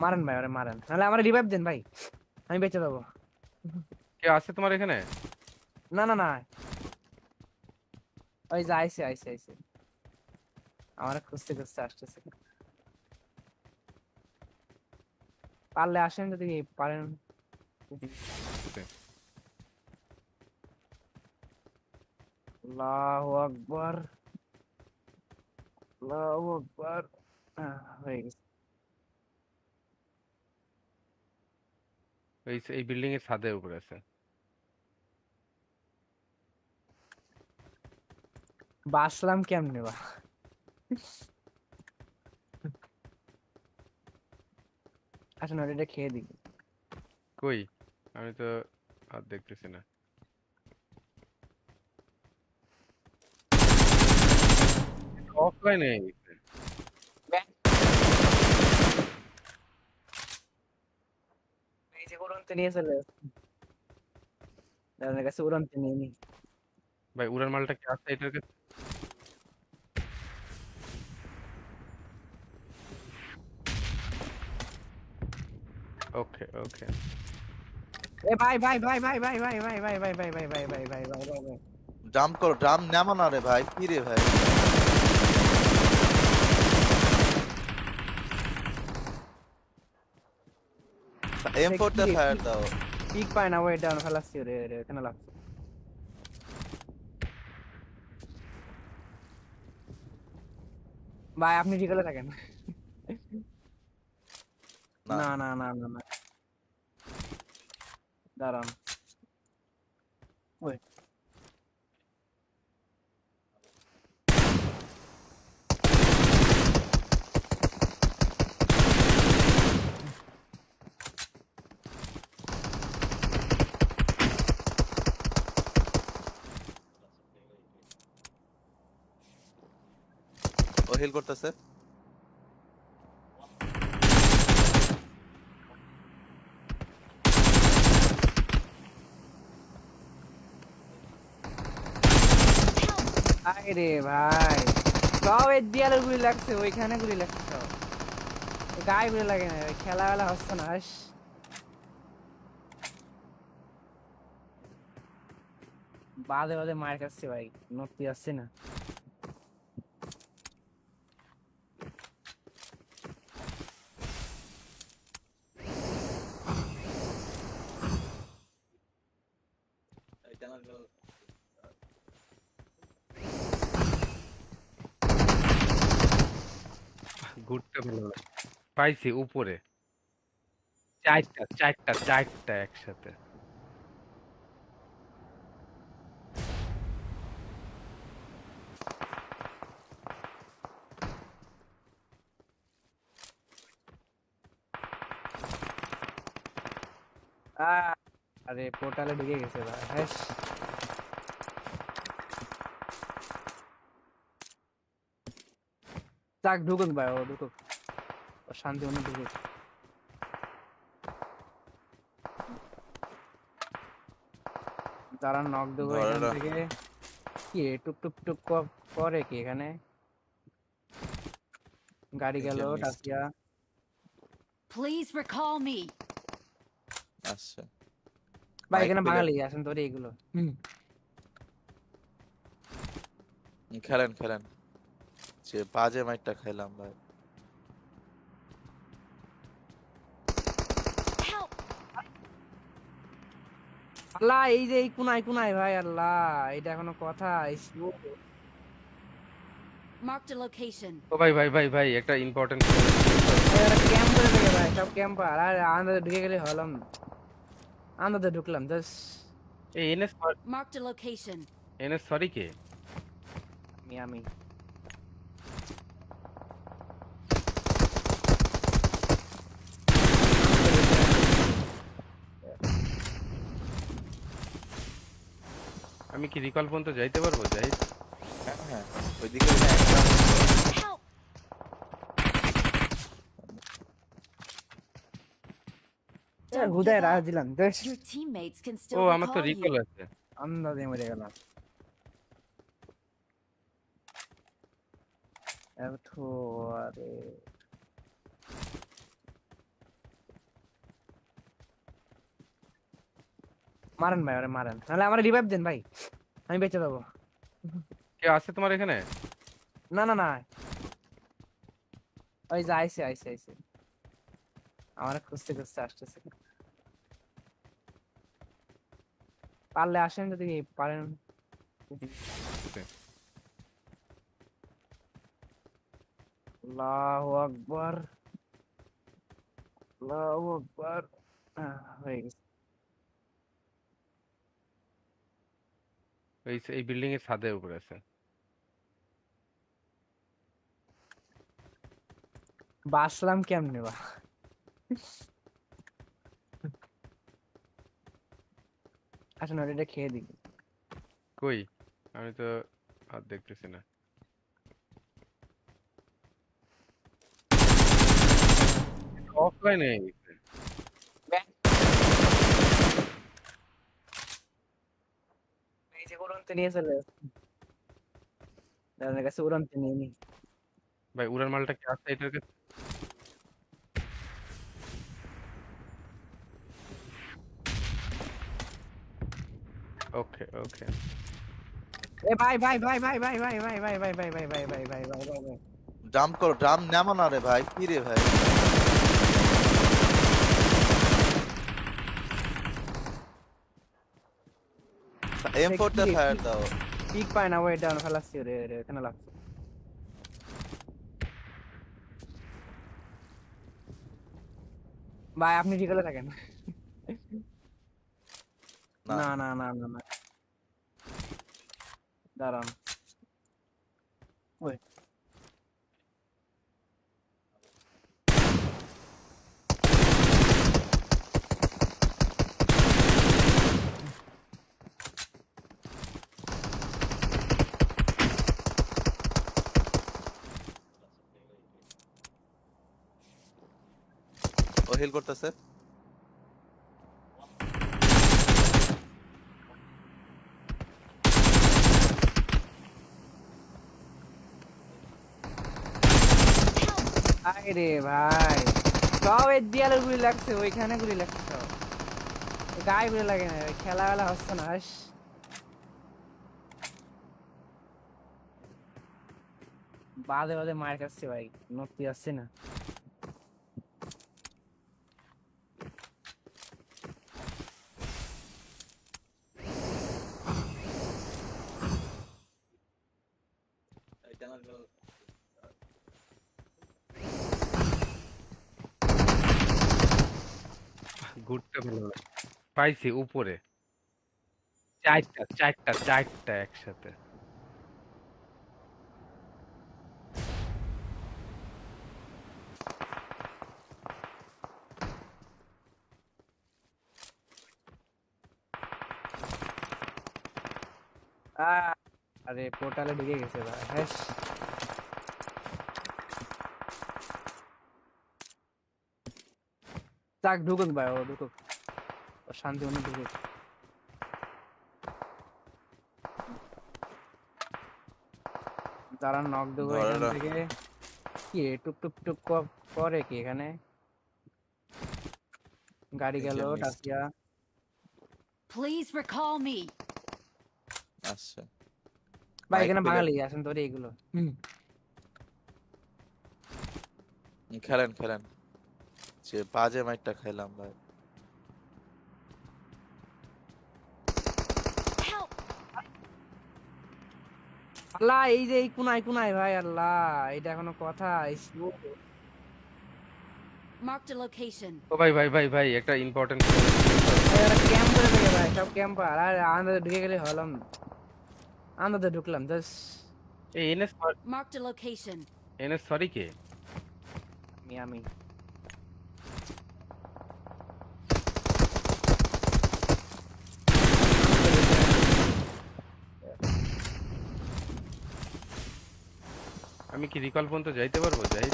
মারেন ভাই, আরে মারেন, নাহলে আমার রিভাইভ দেন ভাই, আমি বেঁচে যাবো। কে আছে তোমার এখানে? না না না, ওই যে আইসে আইসে আইসে, আমার খুঁজতে খুঁজতে আসতেছে। পারলে আসেন যদি পারেন। আল্লাহু আকবার, আল্লাহু আকবার। হয়ে গেছে। এই বিল্ডিং এর ছাদের উপরে আছে। বাসলাম কেমনে বা? আসেন ওটা খেয়ে দিই। কই? আমি তো আর দেখতেছি না। অফলাইন হয়ে গেছে। এই যে উড়নতে নিয়ে চলে আসছে, আপনার কাছে উড়নতে নিয়ে নি। ভাই উড়ান মালটা কি আছে এটার কাছে? ওকে ওকে। এ ভাই ভাই ভাই ভাই ভাই ভাই ভাই ভাই ভাই ভাই ভাই ভাই ভাই ভাই ভাই ভাই ভাই। ড্রাম করো, ড্রাম নামো না রে ভাই, কি রে ভাই? M4 তে ফায়ার দাও। পিক পায় না, ওয়েট ডাউন ফেলাচ্ছি রে রে, কেন লাগছে? ভাই আপনি ঠিকলে থাকেন। না না না না না না, দাঁড়ান। ওই ও হিল করতেছে। আরে ভাই, সব এই দেয়ালের গুলি লাগছে, ওইখানে গুলি লাগছে সব, গায়ে গুলি লাগে না, খেলা বেলা হচ্ছে না। হাস, বাদে বাদে মার খাচ্ছে ভাই, নড়তে যাচ্ছে না। ঘুরতে ভালো লাগে। পাইছি উপরে। চারটা চারটা চারটা একসাথে। আরে পোর্টালে ঢুকে গেছে ভাই, হ্যাস। যাক ঢুকুক ভাই, ও ঢুকুক, ও শান্তি মনে ঢুকুক। তারা নক দেবো ধরে এখান রাখ। থেকে। কি রে, টুক টুক টুক করে কি এখানে? গাড়ি এই গেল যে মিস টাসিয়া। Please recall me. আচ্ছা ভাই মাইক এখানে পেলে বাঙালি আসেন তোরে এগুলো। খেলেন খেলেন, যে বাজে মাইকটা খাইলাম ভাই। Help! আল্লাহ, এই যে এই কোনায় কোনায় ভাই, আল্লাহ এটা এখনো কথা। Marked a location. ও ভাই ভাই ভাই ভাই একটা ইম্পর্টেন্ট ক্যাম্প করে থাকে ভাই, সব ক্যাম্পার। আর আন্দাজে ঢুকে গেলে হলাম, আন্দাজে ঢুকলাম জাস্ট। এই NS Marked a location. NS sorry কে? আমি আমি কি রিকল পর্যন্ত যাইতে পারবো? যাই। হ্যাঁ হ্যাঁ, ওইদিকে না একটা Help! Don't হুদায় give রাজ up. দিলাম জাস্ট, Your teammates can ও still আমার তো recall রিকল you. আছে। আন্দাজে মরে গেলাম। এত আরে মারেন ভাই, আরে মারেন, নাহলে আমার রিভাইভ দেন ভাই, আমি বেঁচে যাবো। কে আছে তোমার এখানে? না না না, ওই যে আইসে আইসে আইসে, আমার খুঁজতে খুঁজতে আসতেছে। পারলে আসেন যদি পারেন। আল্লাহু আকবার, আল্লাহু আকবার। হয়ে গেছে। এই বিল্ডিং এর ছাদের উপরে আছে। বাসলাম কেমনে বা? আচ্ছা না, এটা খেয়ে দিই। কই? আমি তো আর দেখতেছি না। অফলাইনে গেছে। এই যে উড়নতে নিয়ে চলে আসছে, দাদার কাছে উড়নতে নিয়ে নি। ভাই উড়ান মালটা কি আছে এটার কাছে? ওকে ওকে। এ ভাই ভাই ভাই ভাই ভাই ভাই ভাই ভাই ভাই ভাই ভাই ভাই ভাই ভাই ভাই ভাই ভাই। ড্রাম করো, ড্রাম নামো না রে ভাই, কি রে ভাই? M4 তে ফায়ার দাও। পিক পায় না, ওই ডাউন ফেলাচ্ছি রে রে, এখানে লাগছে। ভাই আপনি ঠিক হলে থাকেন। না না না না না না, দাঁড়ান। ওই ও হিল করতেছে। আরে ভাই, সব এই দেয়ালের গুলি লাগছে, ওইখানে গুলি লাগছে সব, গায়ে গুলি লাগে না, খেলা বেলা হচ্ছে না। হাস, বাদে বাদে মার খাচ্ছে ভাই, নড়তে আসছে না। ঘুরতে ভালো লাগে। পাইছি উপরে। চারটা চারটা চারটা একসাথে। আরে পোর্টালে ঢুকে গেছে ভাই, হ্যাঁ। যাক ঢুকুক ভাই, ও ঢুকুক, ও শান্তি মনে ঢুকুক। তারা নক দেবো ধরে এখান না। থেকে। কি রে, টুক টুক টুক করে কি এখানে? গাড়ি এই গেল যে মিস্ট টাসিয়া। Please recall me. আসছে। ভাই মাইক এখানে পেলেন? বাঙালি আসেন তোরে এগুলো। খেলেন খেলেন। যে বাজে মাইকটা খাইলাম ভাই। Help! আল্লাহ, এই যে এই কোনায় কোনায় ভাই, আল্লাহ এটা এখনো কথা। Marked a location. ও ভাই ভাই ভাই ভাই একটা ইম্পর্টেন্ট ক্যাম্প করে থাকে ভাই, সব ক্যাম্পার। আর আন্দাজে ঢুকে গেলে হলাম, আন্দাজে ঢুকলাম জাস্ট। এই NS Marked a location. NS sorry কে? আমি আমি কি রিকল পর্যন্ত যাইতে পারবো? যাই।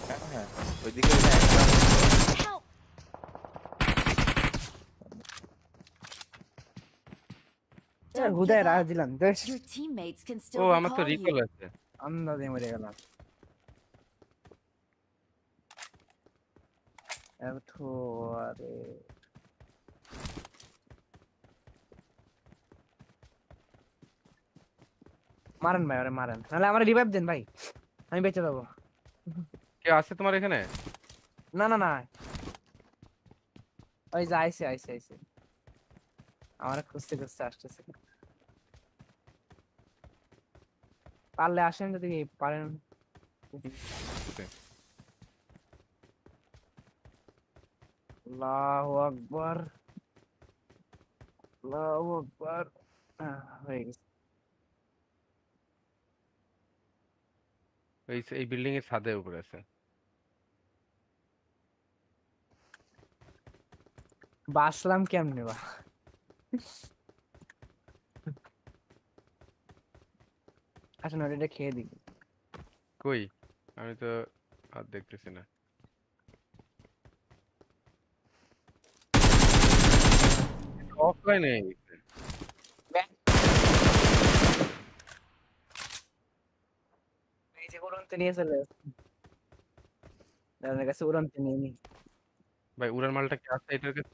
হ্যাঁ হ্যাঁ, ওইদিকে ওই যে একটা Help! Don't হুদায় give রাজ up. দিলাম জাস্ট, Your teammates can ও still আমার তো recall রিকল you. আছে। আন্দাজে মরে গেলাম। এত আরে মারেন ভাই, আরে মারেন, নাহলে আমার রিভাইভ দেন ভাই, আমি বেঁচে যাবো। কে আছে তোমার এখানে? না না না, ওই যে আইসে আইসে আইসে, আমার খুঁজতে খুঁজতে আসতেছে। পারলে আসেন যদি পারেন। আল্লাহু আকবার, আল্লাহু আকবার। হয়ে গেছে। এই বিল্ডিং এর ছাদের উপরে আছে। বাসলাম কেমনে বা? আসেন ওটা খেয়ে দিই। কই? আমি তো আর দেখতেছি না। অফলাইনে এই যে উড়ন্তে নিয়ে চলে আসছে, আপনার কাছে উড়ন্তে নিয়ে নি। ভাই উড়ান মালটা কি আছে এটার কাছে?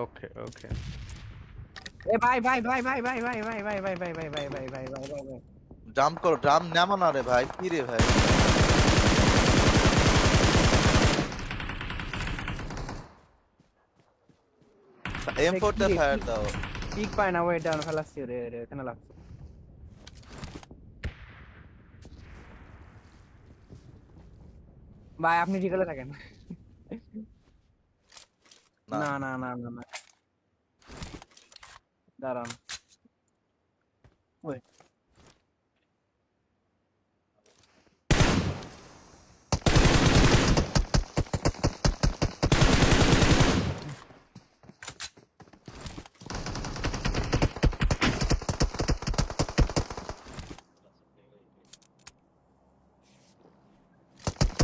ওকে ওকে। এ ভাই ভাই ভাই ভাই ভাই ভাই ভাই ভাই ভাই ভাই ভাই ভাই ভাই ভাই ভাই ভাই ভাই, ড্রাম করো, ড্রাম নামো না রে ভাই, কি রে ভাই? M4 তে ফায়ার দাও। পিক পায় না, ওই ডাউন ফেলাচ্ছি রে রে, এখানে লাগছে। ভাই আপনি ঠিকলে থাকেন। না না না না না না, দাঁড়ান। ওই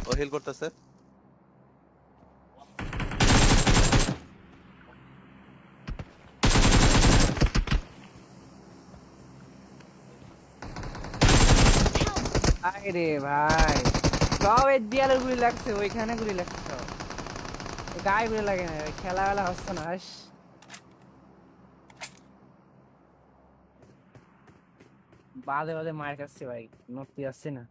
ও হিল করতেছে। আরে ভাই, সব এই দেয়ালের গুলি লাগছে, ওইখানে গুলি লাগছে সব, গায়ে গুলি লাগে না, খেলা বেলা হচ্ছে না। বাদে বাদে মার খাচ্ছে ভাই, নড়তে যাচ্ছে না।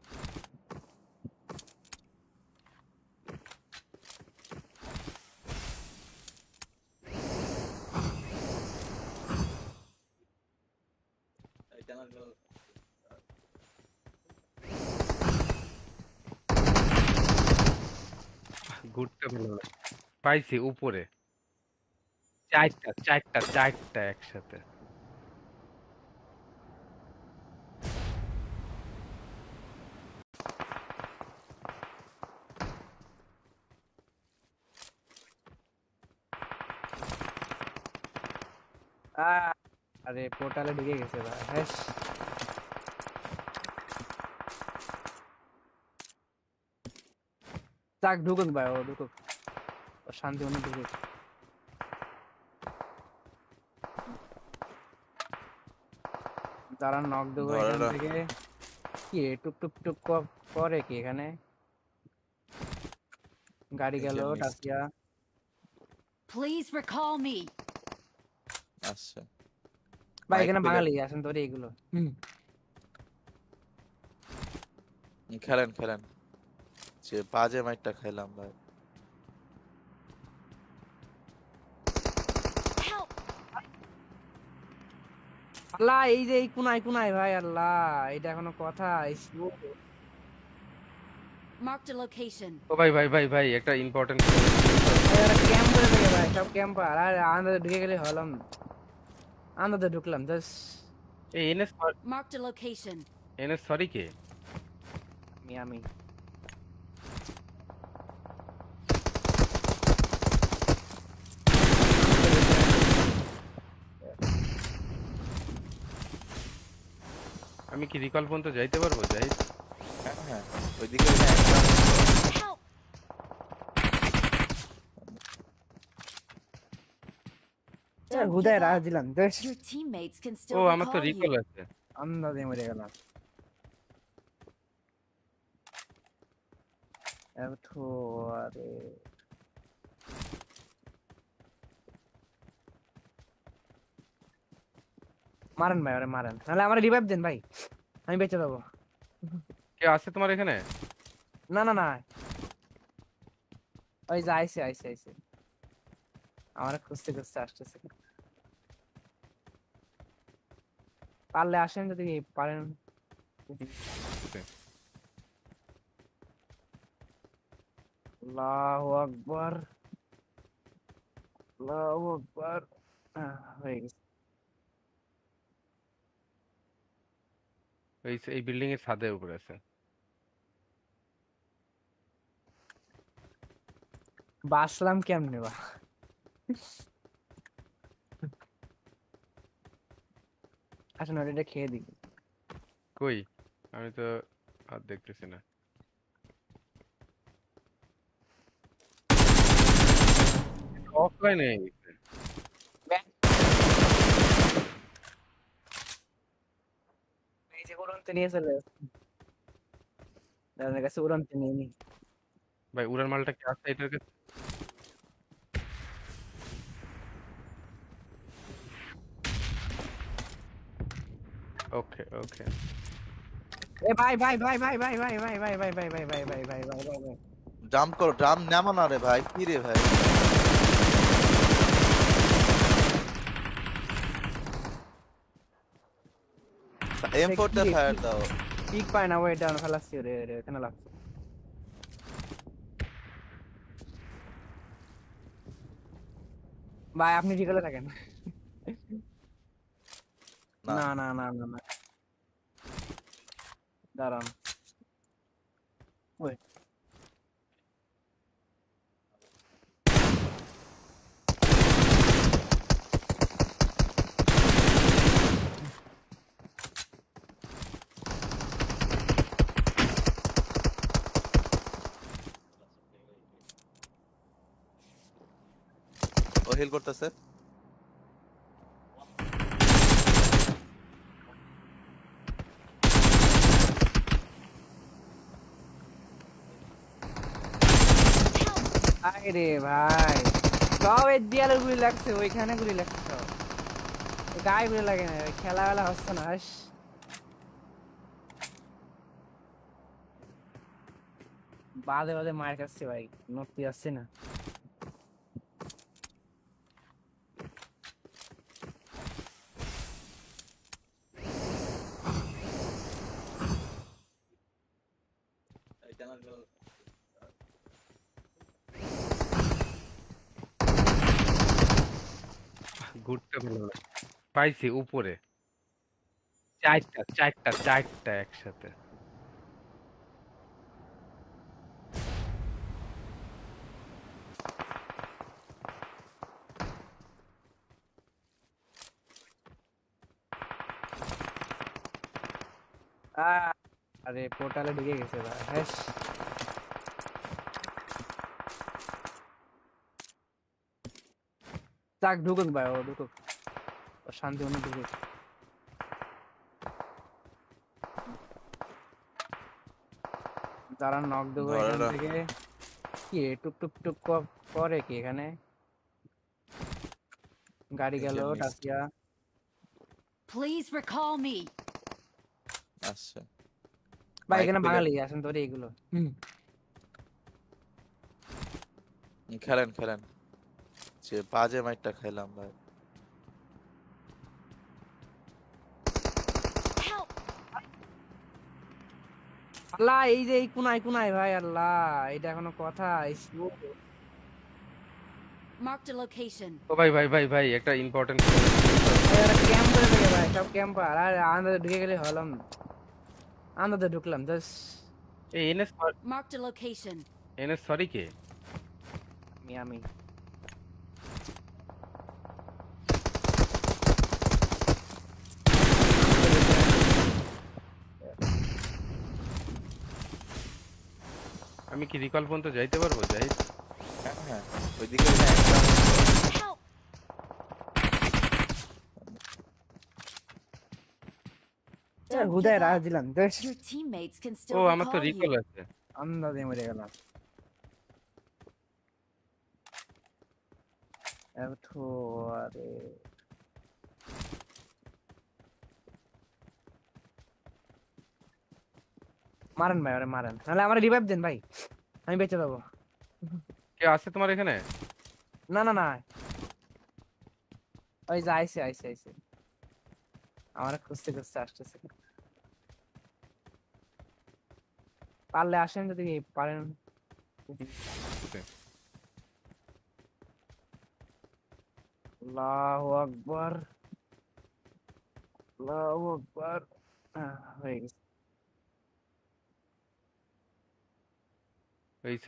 ঘুরতে ভালো লাগে। পাইছি উপরে। চারটা চারটা চারটা একসাথে। আরে পোর্টালে ঢুকে গেছে ভাই, হ্যাঁ। যাক ঢুকুক ভাই, ও ঢুকুক, ও শান্তি মনে ঢুকুক। তারা নক দেবো ধরে এখান রাখ। থেকে। কি রে, টুক টুক টুক করে কি এখানে? গাড়ি এই গেল যে মিস্ট টাসিয়া। Please recall me. আসছে। ভাই মাইক এখানে পেলে বাঙালি আসেন তোরে এগুলো। খেলেন খেলেন। যে বাজে মাইকটা খাইলাম ভাই। Help! আল্লাহ, এই যে এই কোনায় কোনায় ভাই, আল্লাহ এটা এখনো কথা। Marked a location. ও ভাই ভাই ভাই ভাই একটা ইম্পর্টেন্ট ক্যাম্প করে থাকে ভাই, সব ক্যাম্পার। আর আন্দাজে ঢুকে গেলে হলাম, আন্দাজে ঢুকলাম জাস্ট। এই NS Marked a location. NS sorry কে? আমি আমি কি রিকল পর্যন্ত যাইতে পারবো? যাই। হ্যাঁ হ্যাঁ, ওইদিকে একটা Help! Don't হুদায় give রাজ up. দিলাম জাস্ট, Your teammates can ও still আমার তো recall রিকল you. আছে। আন্দাজে মরে গেলাম। এত আরে মারেন ভাই, আরে মারেন, নাহলে আমার রিভাইভ দেন ভাই, আমি বেঁচে যাবো। কে আছে তোমার এখানে? না না না, ওই যে আইসে আইসে আইসে, আমার খুঁজতে খুঁজতে আসতেছে। পারলে আসেন যদি পারেন। আল্লাহু আকবার, আল্লাহু আকবার। হয়ে গেছে। এই বিল্ডিং এর ছাদের উপরে আছে। বাসলাম কেমনে বা? আসেন ওটা খেয়ে দিই। কই? আমি তো আর দেখতেছি না। অফলাইন হয়ে গেছে। এই যে উড়নতে নিয়ে চলে আসছে, দাদার কাছে উড়নতে নিয়ে নি। ভাই উড়ান মালটা কি আছে এটার কাছে? ওকে ওকে। এ ভাই ভাই ভাই ভাই ভাই ভাই ভাই ভাই ভাই ভাই ভাই ভাই ভাই ভাই ভাই ভাই ভাই। জাম্প করো, ড্রাম নামো না রে ভাই, কি রে ভাই? M4 তে ফায়ার দাও। ঠিক পায় না, ওই ডাউন ফেলাচ্ছি রে রে, কেন লাগছে ভাই? আপনি ঠিক হলে থাকেন। না না না না না না, দাঁড়ান। ওই ও হিল করতেছে। আরে ভাই, সব এই দেয়ালের গুলি লাগছে, ওইখানে গুলি লাগছে সব, গায়ে গুলি লাগে না, খেলা বেলা হচ্ছে না। হাস, বাদে বাদে মার খাচ্ছে ভাই, নড়তে যাচ্ছে না। ঘুরতে ভালো লাগে। পাইছি উপরে। চারটা চারটা চারটা একসাথে। আরে পোর্টালে ঢুকে গেছে ভাই, হ্যাস। যাক ঢুকুক ভাই, ও ঢুকুক, ও শান্তি মনে ঢুকুক। যারা নক দেবো ধরে এখান রাখ। থেকে। কি রে, টুক টুক টুক করে কি এখানে? গাড়ি এই গেল যে মিস টাসিয়া। Please recall me. আচ্ছা, ভাই মাইক এখানে পেলে বাঙালি আসেন তোরে এগুলো। খেলেন খেলেন, যে বাজে মাইকটা খাইলাম ভাই। Help! আল্লাহ, এই যে এই কোনায় কোনায় ভাই, আল্লাহ এটা এখনো কথা। Marked a location. ও ভাই ভাই ভাই ভাই একটা ইম্পর্টেন্ট ক্যাম্প করে থাকে ভাই, সব ক্যাম্পার। আর আন্দাজে ঢুকে গেলে হলাম, আন্দাজে ঢুকলাম জাস্ট। এই NS Marked a location. NS sorry কে? আমি আমি কি রিকল পর্যন্ত যাইতে পারবো? যাই। হ্যাঁ হ্যাঁ, ওইদিকে না একটা Help! Don't হুদায় give রাজ up. দিলাম জাস্ট, Your teammates can ও still আমার তো recall রিকল you. আছে। আন্দাজে মরে গেলাম। এত আরে মারেন ভাই, আরে মারেন, নাহলে আমার রিভাইভ দেন ভাই, আমি বেঁচে যাবো। কে আছে তোমার এখানে? না না না, ওই যে আইসে আইসে আইসে, আমার খুঁজতে খুঁজতে আসতেছে। পারলে আসেন যদি পারেন। আল্লাহু আকবার, আল্লাহু আকবার। হয়ে গেছে।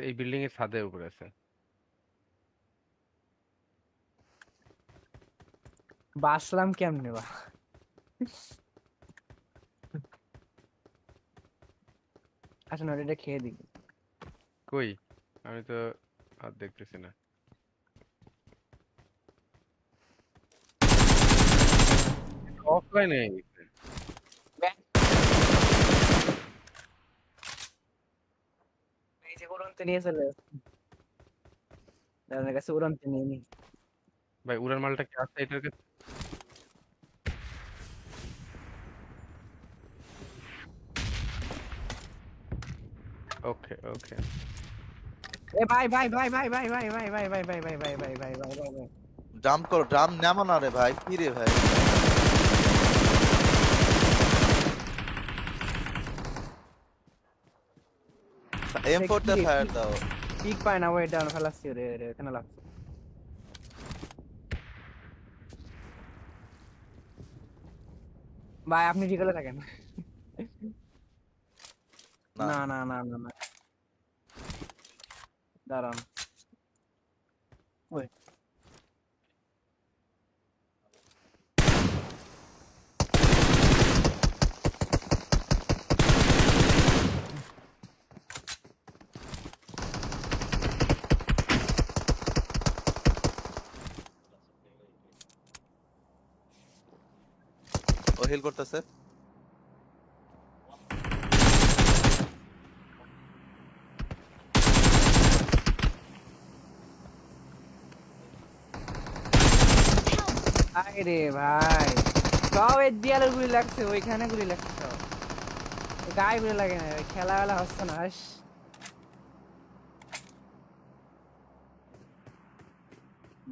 এই বিল্ডিং এর ছাদের উপরে আছে। বাসলাম কেমনে বা? আসেন ওটা খেয়ে দিই। কই? আমি তো আর দেখতেছি না। অফলাইন হয়ে গেছে। এই যে উড়নতে নিয়ে চলে আসছে, আপনার কাছে উড়নতে নিয়ে নি। ভাই উড়ান মালটা কি আছে এটার কাছে? ওকে ওকে। এ ভাই ভাই ভাই ভাই ভাই ভাই ভাই ভাই ভাই ভাই ভাই ভাই ভাই ভাই ভাই ভাই ভাই। জাম্প করো, ড্রাম নামো না রে ভাই, কি রে ভাই? M4 তে ফায়ার দাও। পিক পায় না, ওয়েট ডাউন ফেলাচ্ছি রে রে, এখানে লাগছে। ভাই আপনি ঠিক হলে থাকেন। না না না না না না, দাঁড়ান। ওই ও হিল করতেছে। আরে ভাই, সব এই দেয়ালের গুলি লাগছে, ওইখানে গুলি লাগছে সব, গায়ে গুলি লাগে না, খেলা বেলা হচ্ছে না। হাস,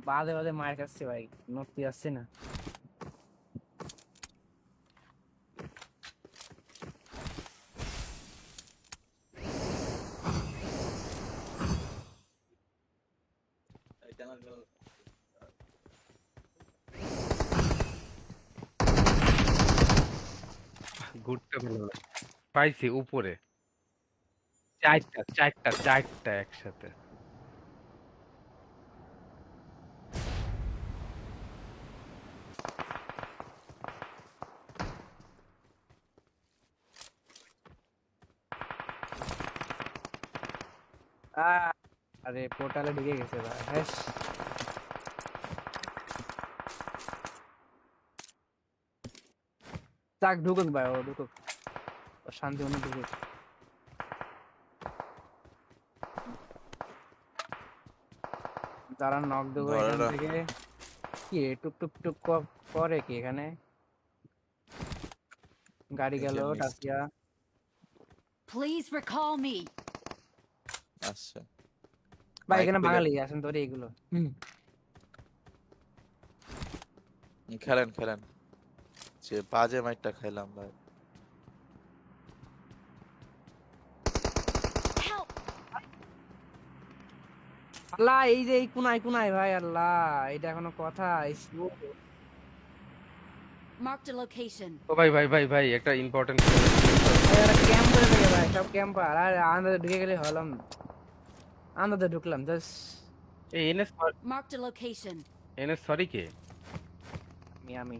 বাদে বাদে মার খাচ্ছে ভাই, নড়তে যাচ্ছে না। ঘুরতে ভালো লাগে। পাইছি উপরে। চারটা চারটা চারটা একসাথে। আরে পোর্টালে ঢুকে গেছে ভাই, হ্যাস। যাক ঢুকুক ভাই, ও ঢুকুক, ও শান্তি মনে ঢুকুক। তারা নক দেবো ধরে এখান না। থেকে। কি রে, টুক টুক টুক করে কি এখানে? গাড়ি এই গেল যে মিস্ট টাসিয়া। Please recall me. আচ্ছা, ভাই মাইক এখানে পেলেন? বাঙালি আসেন তোরে এগুলো। খেলেন খেলেন, যে বাজে মাইকটা খাইলাম ভাই। Help! আল্লাহ, এই যে এই কোনায় কোনায় ভাই, আল্লাহ এটা এখনো কথা। Marked a location. ও ভাই ভাই ভাই ভাই একটা ইম্পর্টেন্ট ক্যাম্প করে থাকে ভাই, সব ক্যাম্পার। আর আন্দাজে ঢুকে গেলে হলাম, আন্দাজে ঢুকলাম জাস্ট। এই NS Marked a location. NS sorry কে? আমি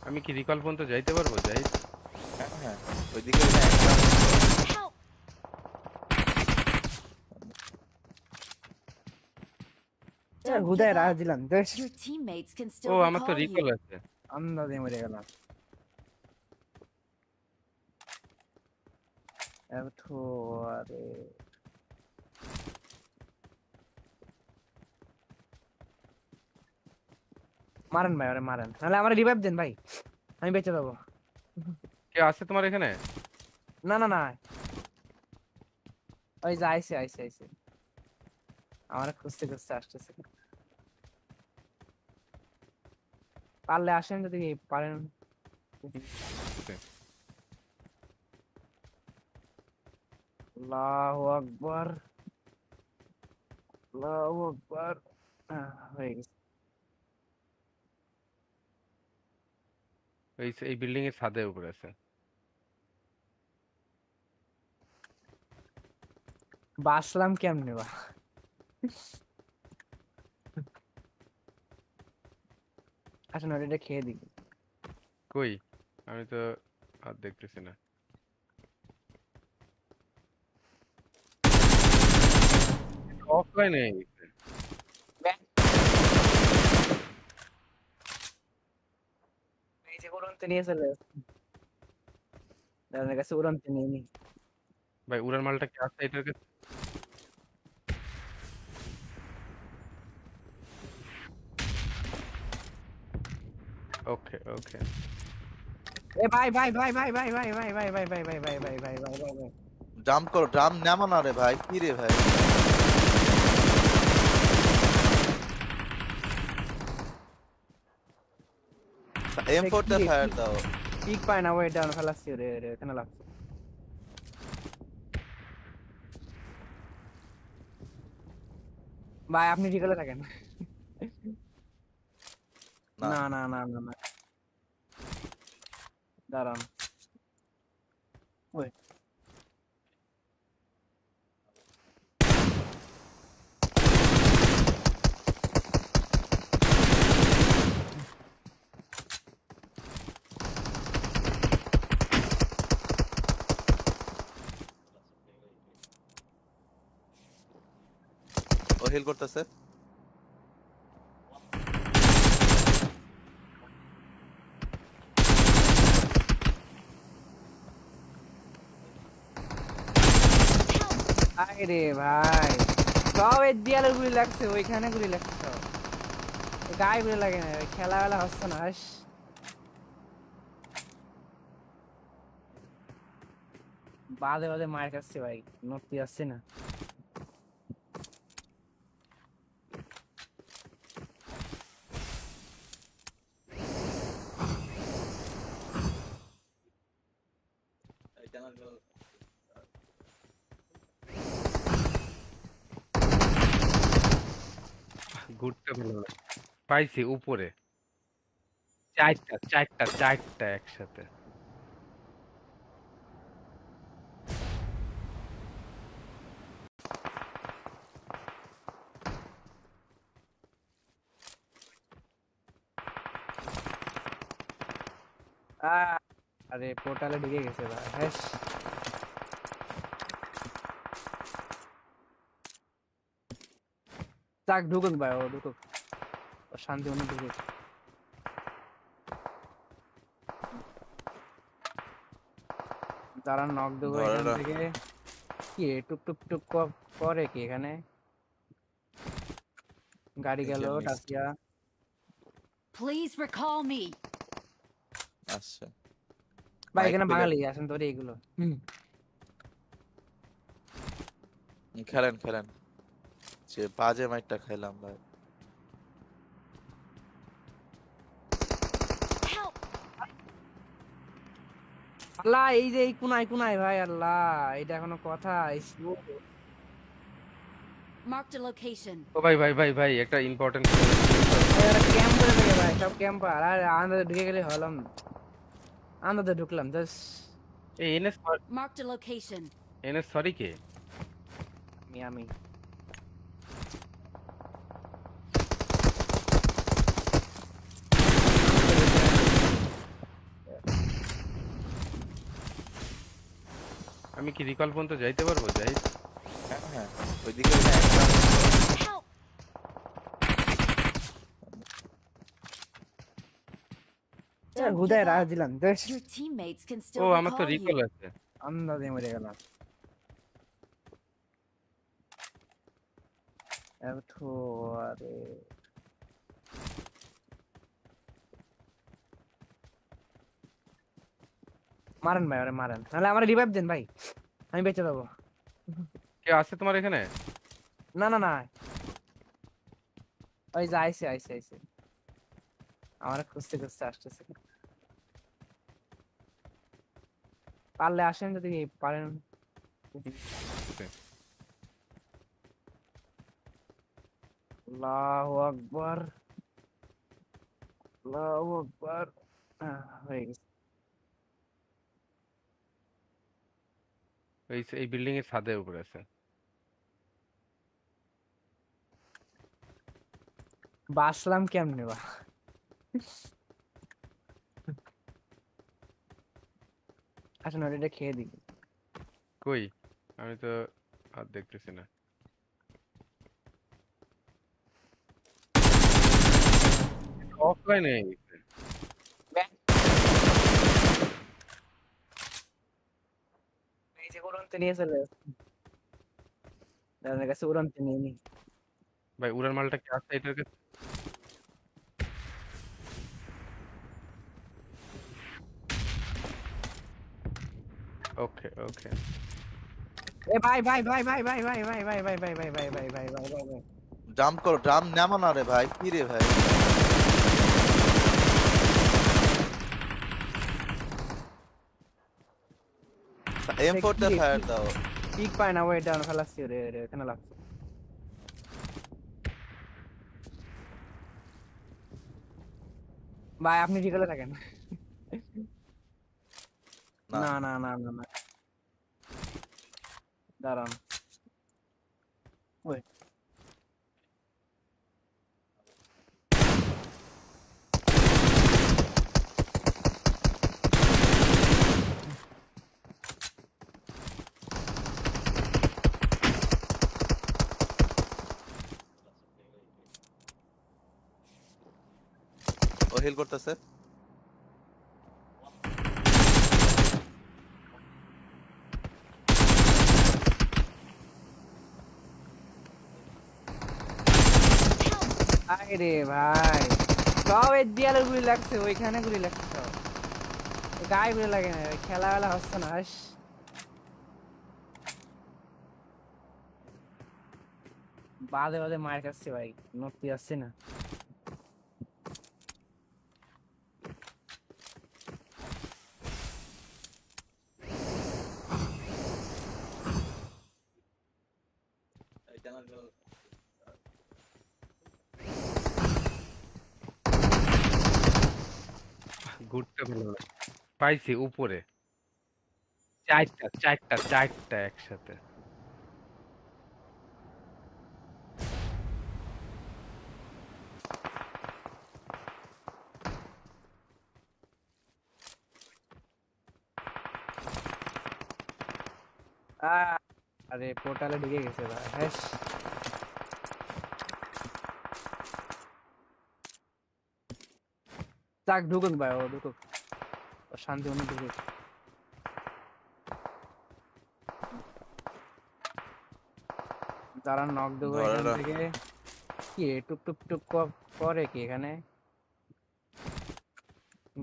আমি কি রিকল পর্যন্ত যাইতে পারবো? যাই। হ্যাঁ হ্যাঁ, ওইদিকে না Help! Don't হুদায় give রাজ up. দিলাম জাস্ট, Your teammates can ও still আমার তো recall রিকল you. আছে। আন্দাজে মরে গেলাম। এত আরে মারেন ভাই, আরে মারেন, নাহলে আমার রিভাইভ দেন ভাই, আমি বেঁচে যাবো। কে আছে তোমার এখানে? না না না, ওই যে আইসে আইসে আইসে, আমার খুঁজতে খুঁজতে আসতেছে। পারলে আসেন যদি পারেন। আল্লাহু আকবার, আল্লাহু আকবার। হয়ে গেছে। এই বিল্ডিং এর ছাদের উপরে আছে। বাসলাম কেমনে বা? আসেন ওটা খেয়ে দিই। কই? আমি তো আর দেখতেছি না। অফলাইনে গেছে। এই যে উড়নতে নিয়ে চলে আসছে, দাদার কাছে উড়নতে নিয়ে নি। ভাই উড়ান মালটা কি আছে এটার কাছে? ওকে ওকে। এ ভাই ভাই ভাই ভাই ভাই ভাই ভাই ভাই ভাই ভাই ভাই ভাই ভাই ভাই ভাই ভাই ভাই। জাম্প করো, ড্রাম নামো না রে ভাই, কি রে ভাই? M4 তে ফায়ার দাও। পিক পায় না, ওই ডাউন ফেলাচ্ছি রে রে, এখানে লাগছে। ভাই আপনি ঠিক হলে থাকেন। না না না না না না, দাঁড়ান। ওই ও হিল করতেছে। আরে ভাই, সব এই দেয়ালের গুলি লাগছে, ওইখানে গুলি লাগছে সব, গায়ে গুলি লাগে না, খেলা বেলা হচ্ছে না। হাস, বাদে বাদে মার খাচ্ছে ভাই, নড়তে যাচ্ছে না। ঘুরতে ভালো লাগে। পাইছি উপরে। চারটা চারটা চারটা একসাথে। আরে পোর্টালে ঢুকে গেছে ভাই হ্যাঁ যাক ঢুকুক ভাই ও ঢুকুক ও শান্তি মনে ঢুকুক যারা নক দেবো ধরে এখান রাখ। থেকে কি রে, টুক টুক টুক করে কি এখানে গাড়ি এই গেল যে missed। টাসিয়া Please recall me. আচ্ছা ভাই মাইক এখানে পেলে বাঙালি আসেন তোরে এগুলো খেলেন খেলেন যে বাজে মাইকটা খাইলাম ভাই Help! আল্লাহ এই যে এই কোনায় কোনায় ভাই আল্লাহ এটা এখনো কথা Marked a location. ও ভাই ভাই ভাই ভাই একটা ইম্পর্টেন্ট ক্যাম্প করে থাকে ভাই সব ক্যাম্পার আর আন্দাজে ঢুকে গেলে হলাম আন্দাজে ঢুকলাম জাস্ট এই NS Marked a location. NS sorry কে আমি আমি কি রিকল পর্যন্ত যাইতে পারবো যাই হ্যাঁ হ্যাঁ ওইদিকে না একটা Help! হুদায় give রাজ up. দিলাম জাস্ট Your teammates can ও still আমার তো recall রিকল you. আছে আন্দাজে মরে গেলাম এত আরে মারেন ভাই আরে মারেন নাহলে আমার রিভাইভ দেন ভাই আমি বেঁচে যাবো কে আছে তোমার এখানে না না না ওই যে আইসে আইসে আইসে আমার খুঁজতে খুঁজতে আসতেছে পারলে আসেন যদি পারেন আল্লাহু আকবার আল্লাহু আকবার হয়ে গেছে এই বিল্ডিং এর ছাদের উপরে আছে বাসলাম কেমনে বা আসেন এটা খেয়ে দিই কই আমি তো আর দেখতেছি না অফলাইনে এই যে উড়নতে নিয়ে চলে দাদার কাছে উড়নতে নিয়ে নি ভাই উড়ান মালটা কি আছে এটার কাছে ওকে ওকে এ ভাই ভাই ভাই ভাই ভাই ভাই ভাই ভাই ভাই ভাই ভাই ভাই ভাই ভাই ভাই ভাই ভাই ড্রাম করো ড্রাম নামো না রে ভাই কি রে ভাই M4 তে ফায়ার দাও ঠিক পায় না ওই ডাউন ফেলাচ্ছি রে রে এখানে লাগছে ভাই আপনি ঠিক করে থাকেন না না না না না না দাঁড়ান ওই ও হিল করতেছে আরে ভাই সব এই দেয়ালের গুলি লাগছে ওইখানে গুলি লাগছে সব গায়ে গুলি লাগে না খেলা বেলা হচ্ছে না হাস বাদে বাদে মার খাচ্ছে ভাই নড়তে যাচ্ছে না ঘুরতে ভালো লাগে। পাইছি উপরে চারটা চারটা চারটা একসাথে আরে পোর্টালে ঢুকে গেছে ভাই, হ্যাঁ। যাক ঢুকুক ভাই, ও ঢুকুক, ও শান্তি মনে ঢুকুক। যারা নক দেবো ধরে এখান রাখ। থেকে। কি রে, টুক টুক টুক করে কি এখানে?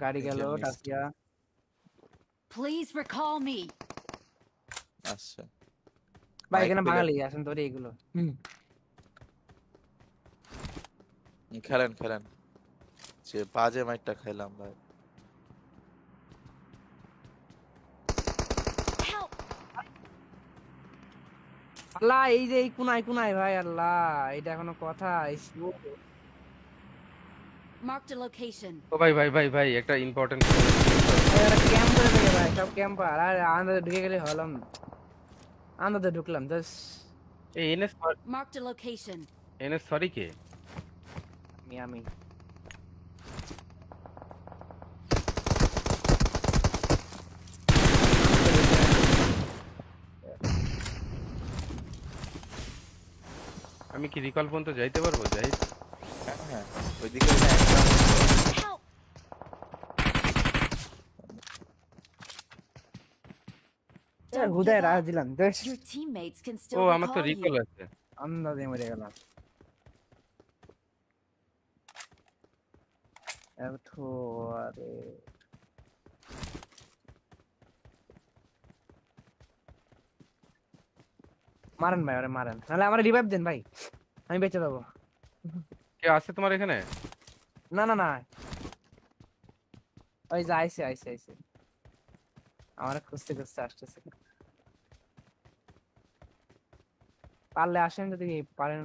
গাড়ি এই গেল যে মিস টাসিয়া। Please recall me. আচ্ছা, ভাই মাইক এখানে পেলে বাঙালি আসেন তোরে এগুলো। খেলেন খেলেন, যে বাজে মাইকটা খাইলাম ভাই। Help! আল্লাহ, এই যে এই কোনায় কোনায় ভাই, আল্লাহ এটা এখনো কথা। Marked a location. ও ভাই ভাই ভাই ভাই একটা ইম্পর্টেন্ট ক্যাম্প করে থাকে ভাই, সব ক্যাম্পার। আর আন্দাজে ঢুকে গেলে হলাম, আন্দাজে ঢুকলাম জাস্ট। এই NS Marked a location. NS sorry কে? আমি আমি কি রিকল পর্যন্ত যাইতে পারবো? যাই। হ্যাঁ হ্যাঁ, ওইদিকে ওই যে একটা Help! Don't হুদায় give রাজ up. দিলাম জাস্ট, Your teammates can ও still আমার তো recall রিকল you. আছে। আন্দাজে মরে গেলাম। এত আরে মারেন ভাই, আরে মারেন, নাহলে আমার রিভাইভ দেন ভাই, আমি বেঁচে যাবো। কে আছে তোমার এখানে? না না না, ওই যে আইসে আইসে আইসে, আমার খুঁজতে খুঁজতে আসতেছে। পারলে আসেন যদি পারেন।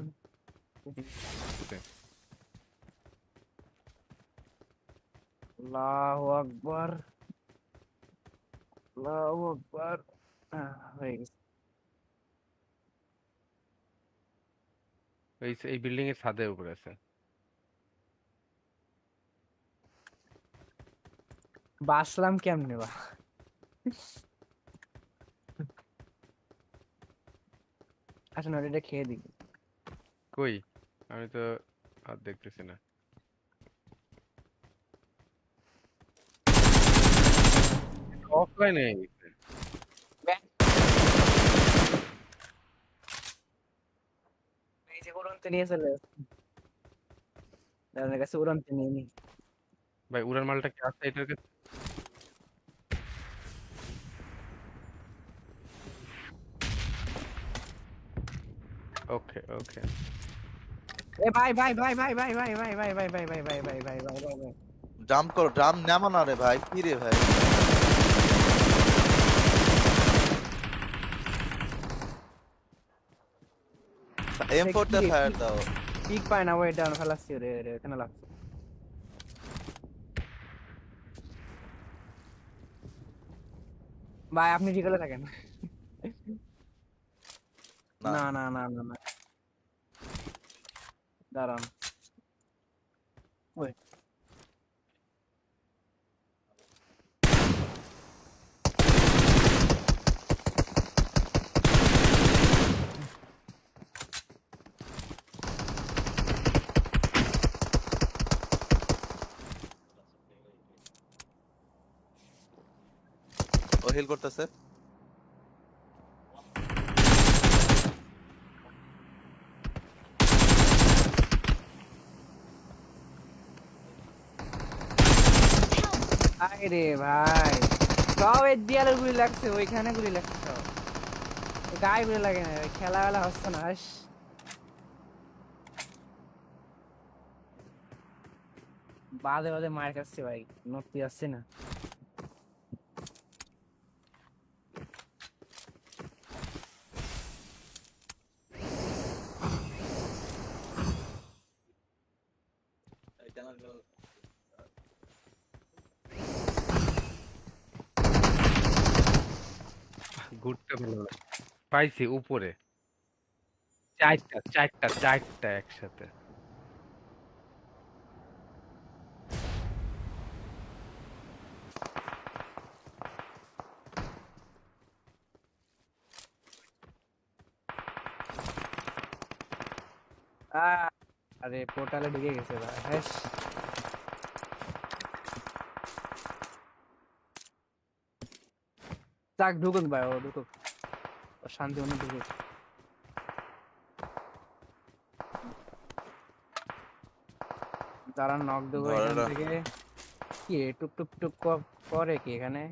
আল্লাহু আকবার, আল্লাহু আকবার। হয়ে গেছে। এই বিল্ডিং এর ছাদের উপরে আছে। বাসলাম কেমনে বা? আসেন ওটা খেয়ে দিই। কই? আমি তো আর দেখতেছি না। অফলাইন হয়ে গেছে। এই যে উড়নতে নিয়ে চলে আসছে, আপনার কাছে উড়নতে নিয়ে নি। ভাই উড়ান মালটা কি আছে এটার কাছে? ওকে ওকে। এ ভাই ভাই ভাই ভাই ভাই ভাই ভাই ভাই ভাই ভাই ভাই ভাই ভাই ভাই ভাই ভাই ভাই। জাম্প করো, ড্রাম নামো না রে ভাই, কি রে ভাই। M4 তে ফায়ার দাও। পিক পায় না, ওই ডাউন ফেলাচ্ছি রে রে, কেন লাগছে? ভাই আপনি ঠিক হলে থাকেন। না না না না না না, দাঁড়ান। ওই ও হিল করতেছে। আরে ভাই, সব এই দেয়ালের গুলি লাগছে, ওইখানে গুলি লাগছে সব, গায়ে গুলি লাগে না, খেলা বেলা হচ্ছে না। হাস, বাদে বাদে মার খাচ্ছে ভাই, নড়তে যাচ্ছে না। ঘুরতে ভালো লাগে। পাইছি উপরে। চারটা চারটা চারটা একসাথে। আরে পোর্টালে ঢুকে গেছে ভাই, হ্যাঁ। যাক ঢুকুক ভাই, ও ঢুকুক, ও শান্তি মনে ঢুকুক। তারা নক দেবো ধরে এখান রাখ। থেকে। কি রে, টুক টুক টুক করে কি এখানে?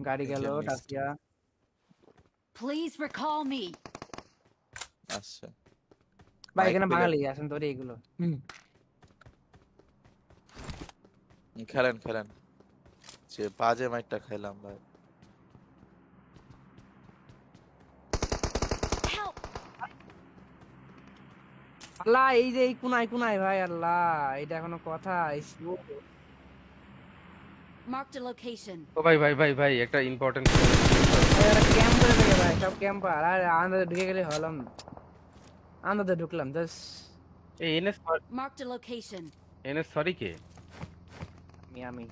গাড়ি এই গেল যে মিস টাসিয়া। Please recall me. আচ্ছা ভাই মাইক এখানে পেলে বাঙালি আসেন তোরে এগুলো। খেলেন খেলেন, যে বাজে মাইকটা খাইলাম ভাই। Help! আল্লাহ, এই যে এই কোনায় কোনায় ভাই, আল্লাহ এটা এখনো কথা। Marked a location. ও ভাই ভাই ভাই ভাই একটা ইম্পর্টেন্ট ক্যাম্প করে থাকে ভাই, সব ক্যাম্পার। আর আন্দাজে ঢুকে গেলে হলাম, আন্দাজে ঢুকলাম জাস্ট। এই NS Marked a location. NS sorry কে? আমি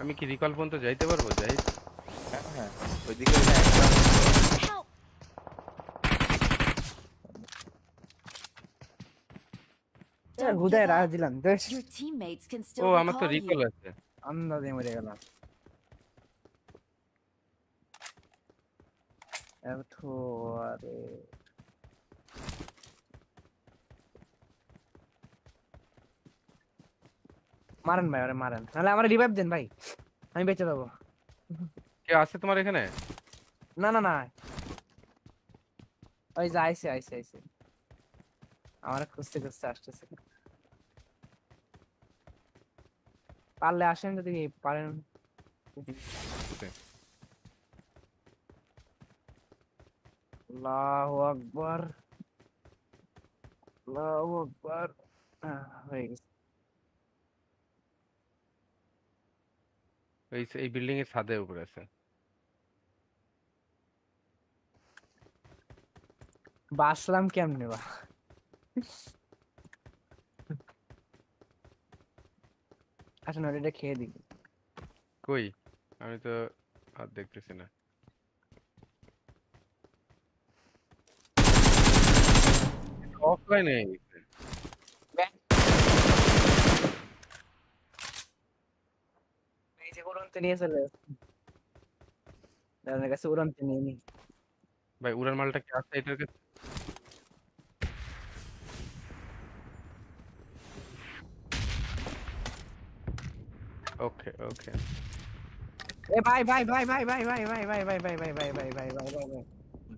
আমি কি রিকল পর্যন্ত যাইতে পারবো? যাই। হ্যাঁ হ্যাঁ, ওইদিকে একটা Help! Don't হুদায় give রাজ up. দিলাম জাস্ট, Your teammates can ও still আমার তো recall রিকল you. আছে। আন্দাজে মরে গেলাম। এত আরে মারেন ভাই, আরে মারেন, নাহলে আমার রিভাইভ দেন ভাই, আমি বেঁচে যাবো। কে আছে তোমার এখানে? না না না, ওই যে আইসে আইসে আইসে, আমার খুঁজতে খুঁজতে আসতেছে। পারলে আসেন যদি পারেন। আল্লাহু আকবার, আল্লাহু আকবার। হয়ে গেছে। এই বিল্ডিং এর ছাদের উপরে আছে। বাসলাম কেমনে বা? আসেন ওটা খেয়ে দিই। কই? আমি তো আর দেখতেছি না। অফলাইন হয়ে গেছে। এই যে উড়নতে নিয়ে চলে আসছে। দাদার কাছে উড়নতে নিয়ে নি। ভাই উড়ান মালটা কি আছে এটার কাছে? ওকে ওকে। এ ভাই ভাই ভাই ভাই ভাই ভাই ভাই ভাই ভাই ভাই ভাই ভাই ভাই ভাই ভাই ভাই ভাই।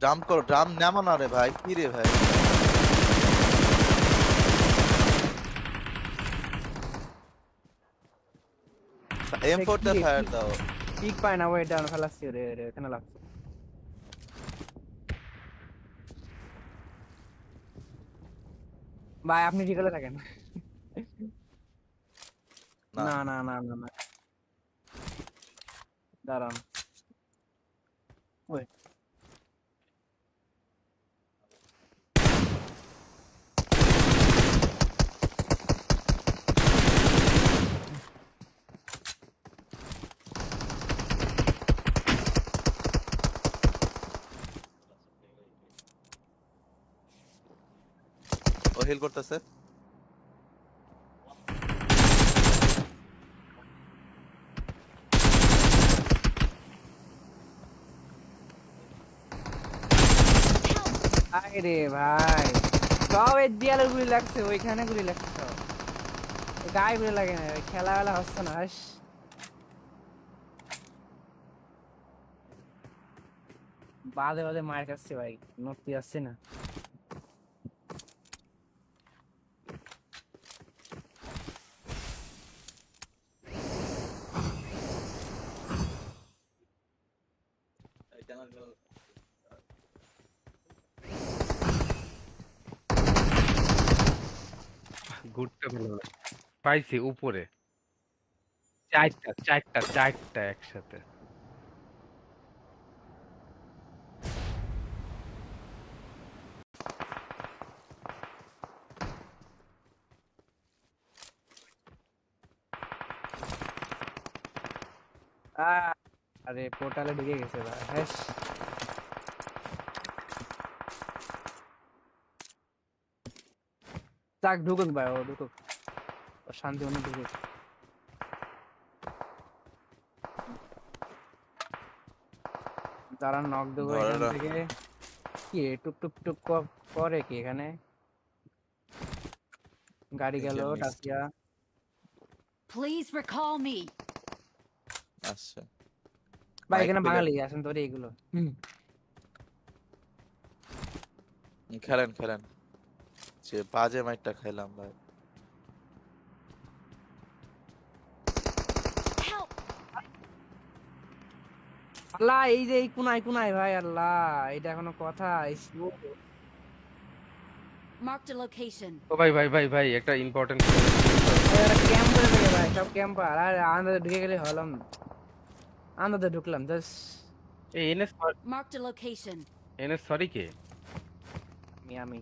ড্রাম করো, ড্রাম নামো না রে ভাই, কি রে ভাই? M4 তে ফায়ার দাও। পিক পায় না, ওয়েট ডাউন ফেলাচ্ছি রে রে, এখানে লাগছে। ভাই আপনি ঠিক করে থাকেন। না না না না না না, দাঁড়ান। ওই ও হিল করতেছে। আরে ভাই, সব এই দেয়ালের গুলি লাগছে, ওইখানে গুলি লাগছে সব, গায়ে গুলি লাগে না, খেলা বেলা হচ্ছে না। হাস, বাদে বাদে মার খাচ্ছে ভাই, নড়তে যাচ্ছে না। ঘুরতে ভালো লাগে। পাইছি উপরে। চারটা চারটা চারটা একসাথে। আরে পোর্টালে ঢুকে গেছে ভাই হ্যাঁ যাক ঢুকুক ভাই ও ঢুকুক ও শান্তি মনে ঢুকুক যারা নক দেবো ধরে এখান রাখ। থেকে কি রে, টুক টুক টুক করে কি এখানে গাড়ি এই গেল যে missed। টাসিয়া Please recall me. আচ্ছা ভাই মাইক এখানে পেলে বাঙালি আসেন তোরে এগুলো খেলেন খেলেন যে বাজে মাইকটা খাইলাম ভাই Help! আল্লাহ এই যে এই কোনায় কোনায় ভাই আল্লাহ এটা এখনো কথা Marked a location. ও ভাই ভাই ভাই ভাই একটা ইম্পর্টেন্ট ক্যাম্প করে থাকে ভাই সব ক্যাম্পার আর আন্দাজে ঢুকে গেলে হলাম আন্দাজে ঢুকলাম জাস্ট এই NS Marked a location. NS sorry কে আমি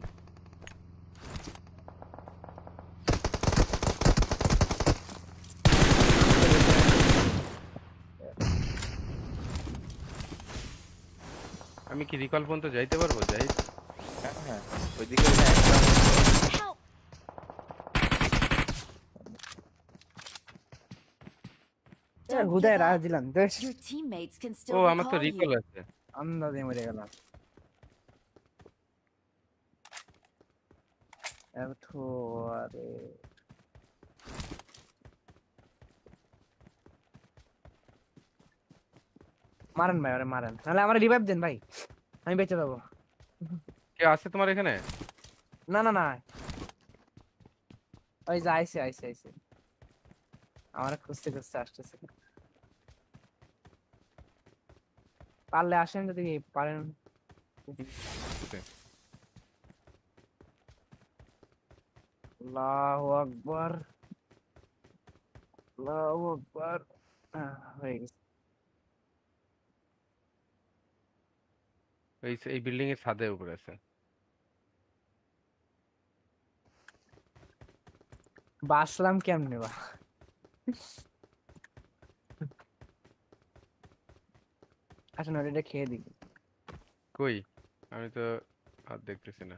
আমি কি রিকল পর্যন্ত যাইতে পারবো যাই হ্যাঁ হ্যাঁ ওইদিকে না একটা Help! হুদায় give রাজ up. দিলাম জাস্ট Your teammates can ও still আমার তো recall রিকল you. আছে আন্দাজে মরে গেলাম এত আরে মারেন ভাই আরে মারেন নাহলে আমার রিভাইভ দেন ভাই আমি বেঁচে যাবো কে আছে তোমার এখানে না না না ওই যে আইসে আইসে আইসে আমার খুঁজতে খুঁজতে আসতেছে পারলে আসেন যদি পারেন আল্লাহু আকবার আল্লাহু আকবার হয়ে গেছে এই বিল্ডিং এর ছাদের উপরে আছে বাসলাম কেমনে বা আসেন ওটা খেয়ে দিই কই আমি তো আর দেখতেছি না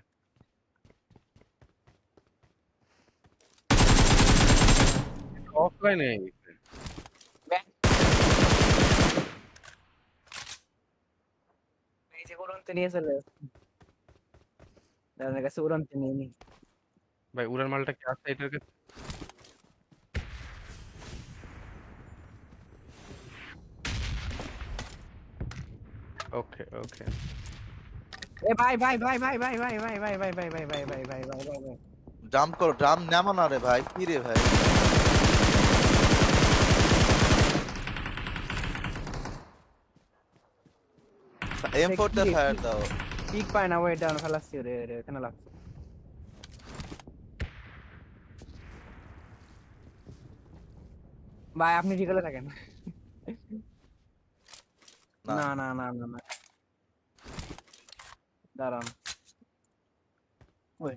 অফলাইনে এই যে উড়নতে নিয়ে চলে দাদার কাছে উড়নতে নিয়ে নি ভাই উড়ান মালটা কি আছে এটার কাছে ওকে ওকে এ ভাই ভাই ভাই ভাই ভাই ভাই ভাই ভাই ভাই ভাই ভাই ভাই ভাই ভাই ভাই ভাই ভাই ড্রাম করো ড্রাম নামো না রে ভাই কি রে ভাই M4 তে ফায়ার দাও ঠিক পায় না ওই ডাউন ফেলাচ্ছি রে রে এখানে লাগছে ভাই আপনি ঠিকলে থাকেন না না না না না না দাঁড়ান ওই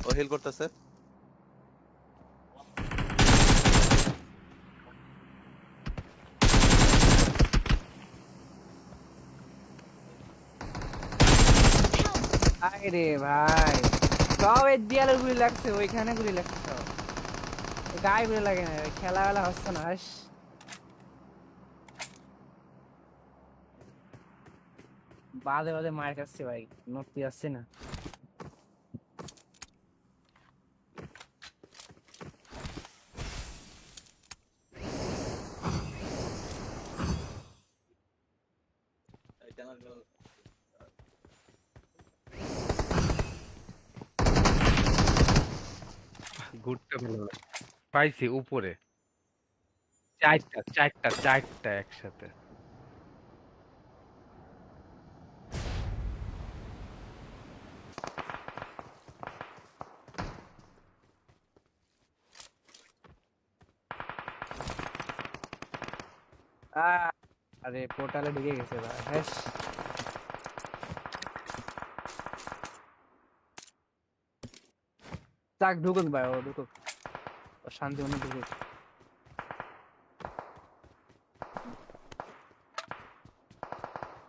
ও হিল করতেছে আরে ভাই সব এই দেয়ালের গুলি লাগছে ওইখানে গুলি লাগছে সব গায়ে গুলি লাগে না খেলা বেলা হচ্ছে না হাস বাদে বাদে মার খাচ্ছে ভাই নড়তে যাচ্ছে না ঘুরতে ভালো লাগে। পাইছি উপরে চারটা চারটা চারটা একসাথে আরে পোর্টালে ঢুকে গেছে ভাই, হ্যাঁ। যাক ঢুকুক ভাই, ও ঢুকুক, ও শান্তি মনে ঢুকুক।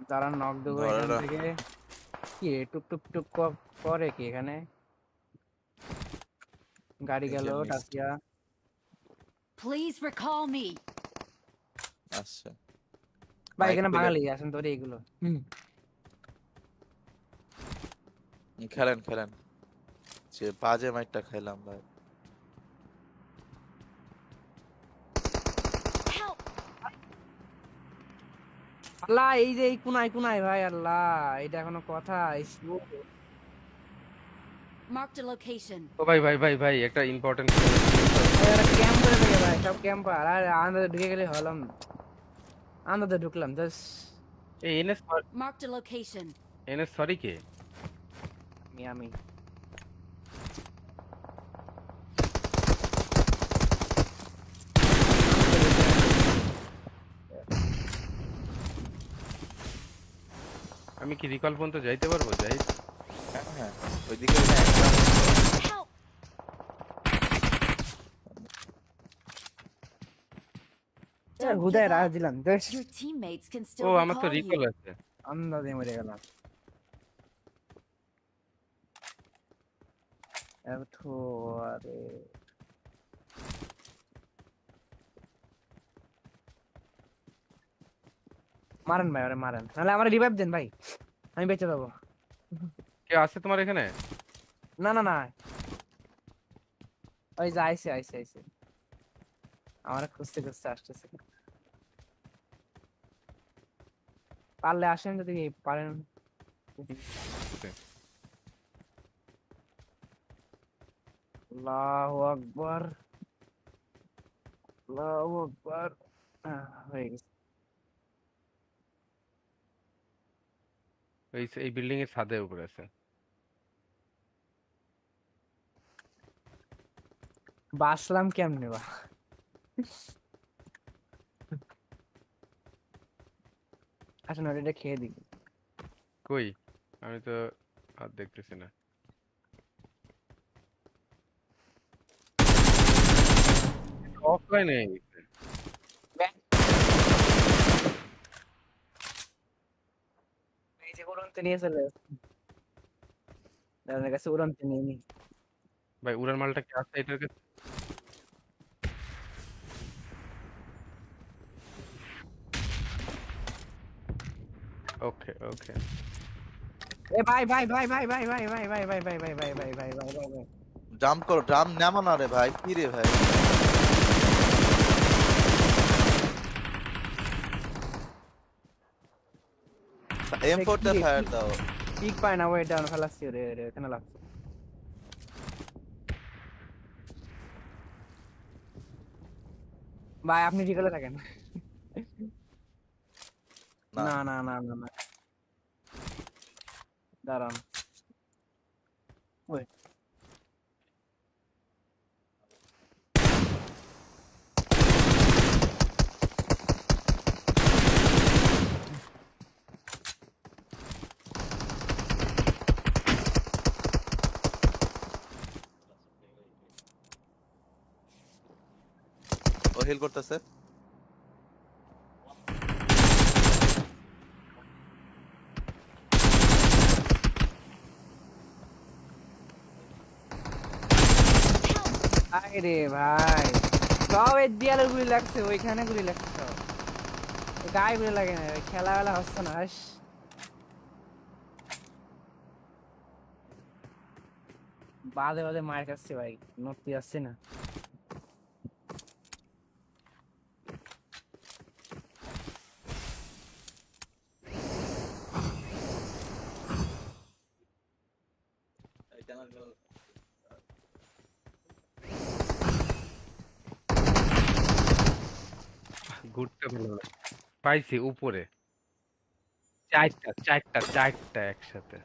তারা নক দেবো ধরে এখান রাখ। থেকে। কি রে, টুক টুক টুক করে কি এখানে? গাড়ি এই গেল যে missed। টাসিয়া। Please recall me. আচ্ছা ভাই মাইক এখানে পেলে বাঙালি আসেন তোরে এগুলো। খেলেন খেলেন, যে বাজে মাইকটা খাইলাম ভাই। Help! আল্লাহ, এই যে এই কোনায় কোনায় ভাই, আল্লাহ এটা এখনো কথা। Marked a location. ও ভাই ভাই ভাই ভাই একটা ইম্পর্টেন্ট ক্যাম্প করে থাকে ভাই, সব ক্যাম্পার। আর আন্দাজে ঢুকে গেলে হলাম, আন্দাজে ঢুকলাম জাস্ট। এই NS Marked a location. NS sorry কে? আমি আমি কি রিকল পর্যন্ত যাইতে পারবো? যাই। হ্যাঁ হ্যাঁ, ওইদিকে না একটা Help! Don't হুদায় give রাজ up. দিলাম জাস্ট, Your teammates can ও still আমার তো recall রিকল you. আছে। আন্দাজে মরে গেলাম। এত আরে মারেন ভাই, আরে মারেন, নাহলে আমার রিভাইভ দেন ভাই, আমি বেঁচে যাবো। কে আছে তোমার এখানে? না না না, ওই যে আইসে আইসে আইসে, আমার খুঁজতে খুঁজতে আসতেছে। পারলে আসেন যদি পারেন। আল্লাহু আকবার, আল্লাহু আকবার। হয়ে গেছে। এই বিল্ডিং এর ছাদের উপরে আছে। বাসলাম কেমনে বা? আসেন এটা খেয়ে দিই। কই? আমি তো আর দেখতেছি না। অফলাইন হয়ে গেছে। এই যে উড়নতে নিয়ে চলে আসছে, দাদার কাছে উড়নতে নিয়ে নি। ভাই উড়ান মালটা কি আছে এটার কাছে? ওকে ওকে। এ ভাই ভাই ভাই ভাই ভাই ভাই ভাই ভাই ভাই ভাই ভাই ভাই ভাই ভাই ভাই ভাই ভাই। জাম্প করো, ড্রাম নামো না রে ভাই, কি রে ভাই? M4 তে ফায়ার দাও। পিক পায় না, ওয়েট ডাউন ফেলাচ্ছি রে রে, কেন লাগছে? ভাই আপনি ঠিকলে থাকেন। না না না না না না, দাঁড়ান। ওই ও হিল করতেছে। আরে ভাই, সব এই দেয়ালের গুলি লাগছে, ওইখানে গুলি লাগছে সব, গায়ে গুলি লাগে না, খেলা বেলা হচ্ছে না। হাস, বাদে বাদে মার খাচ্ছে ভাই, নড়তে যাচ্ছে না। ঘুরতে ভালো লাগে। পাইছি উপরে। চারটা চারটা চারটা একসাথে।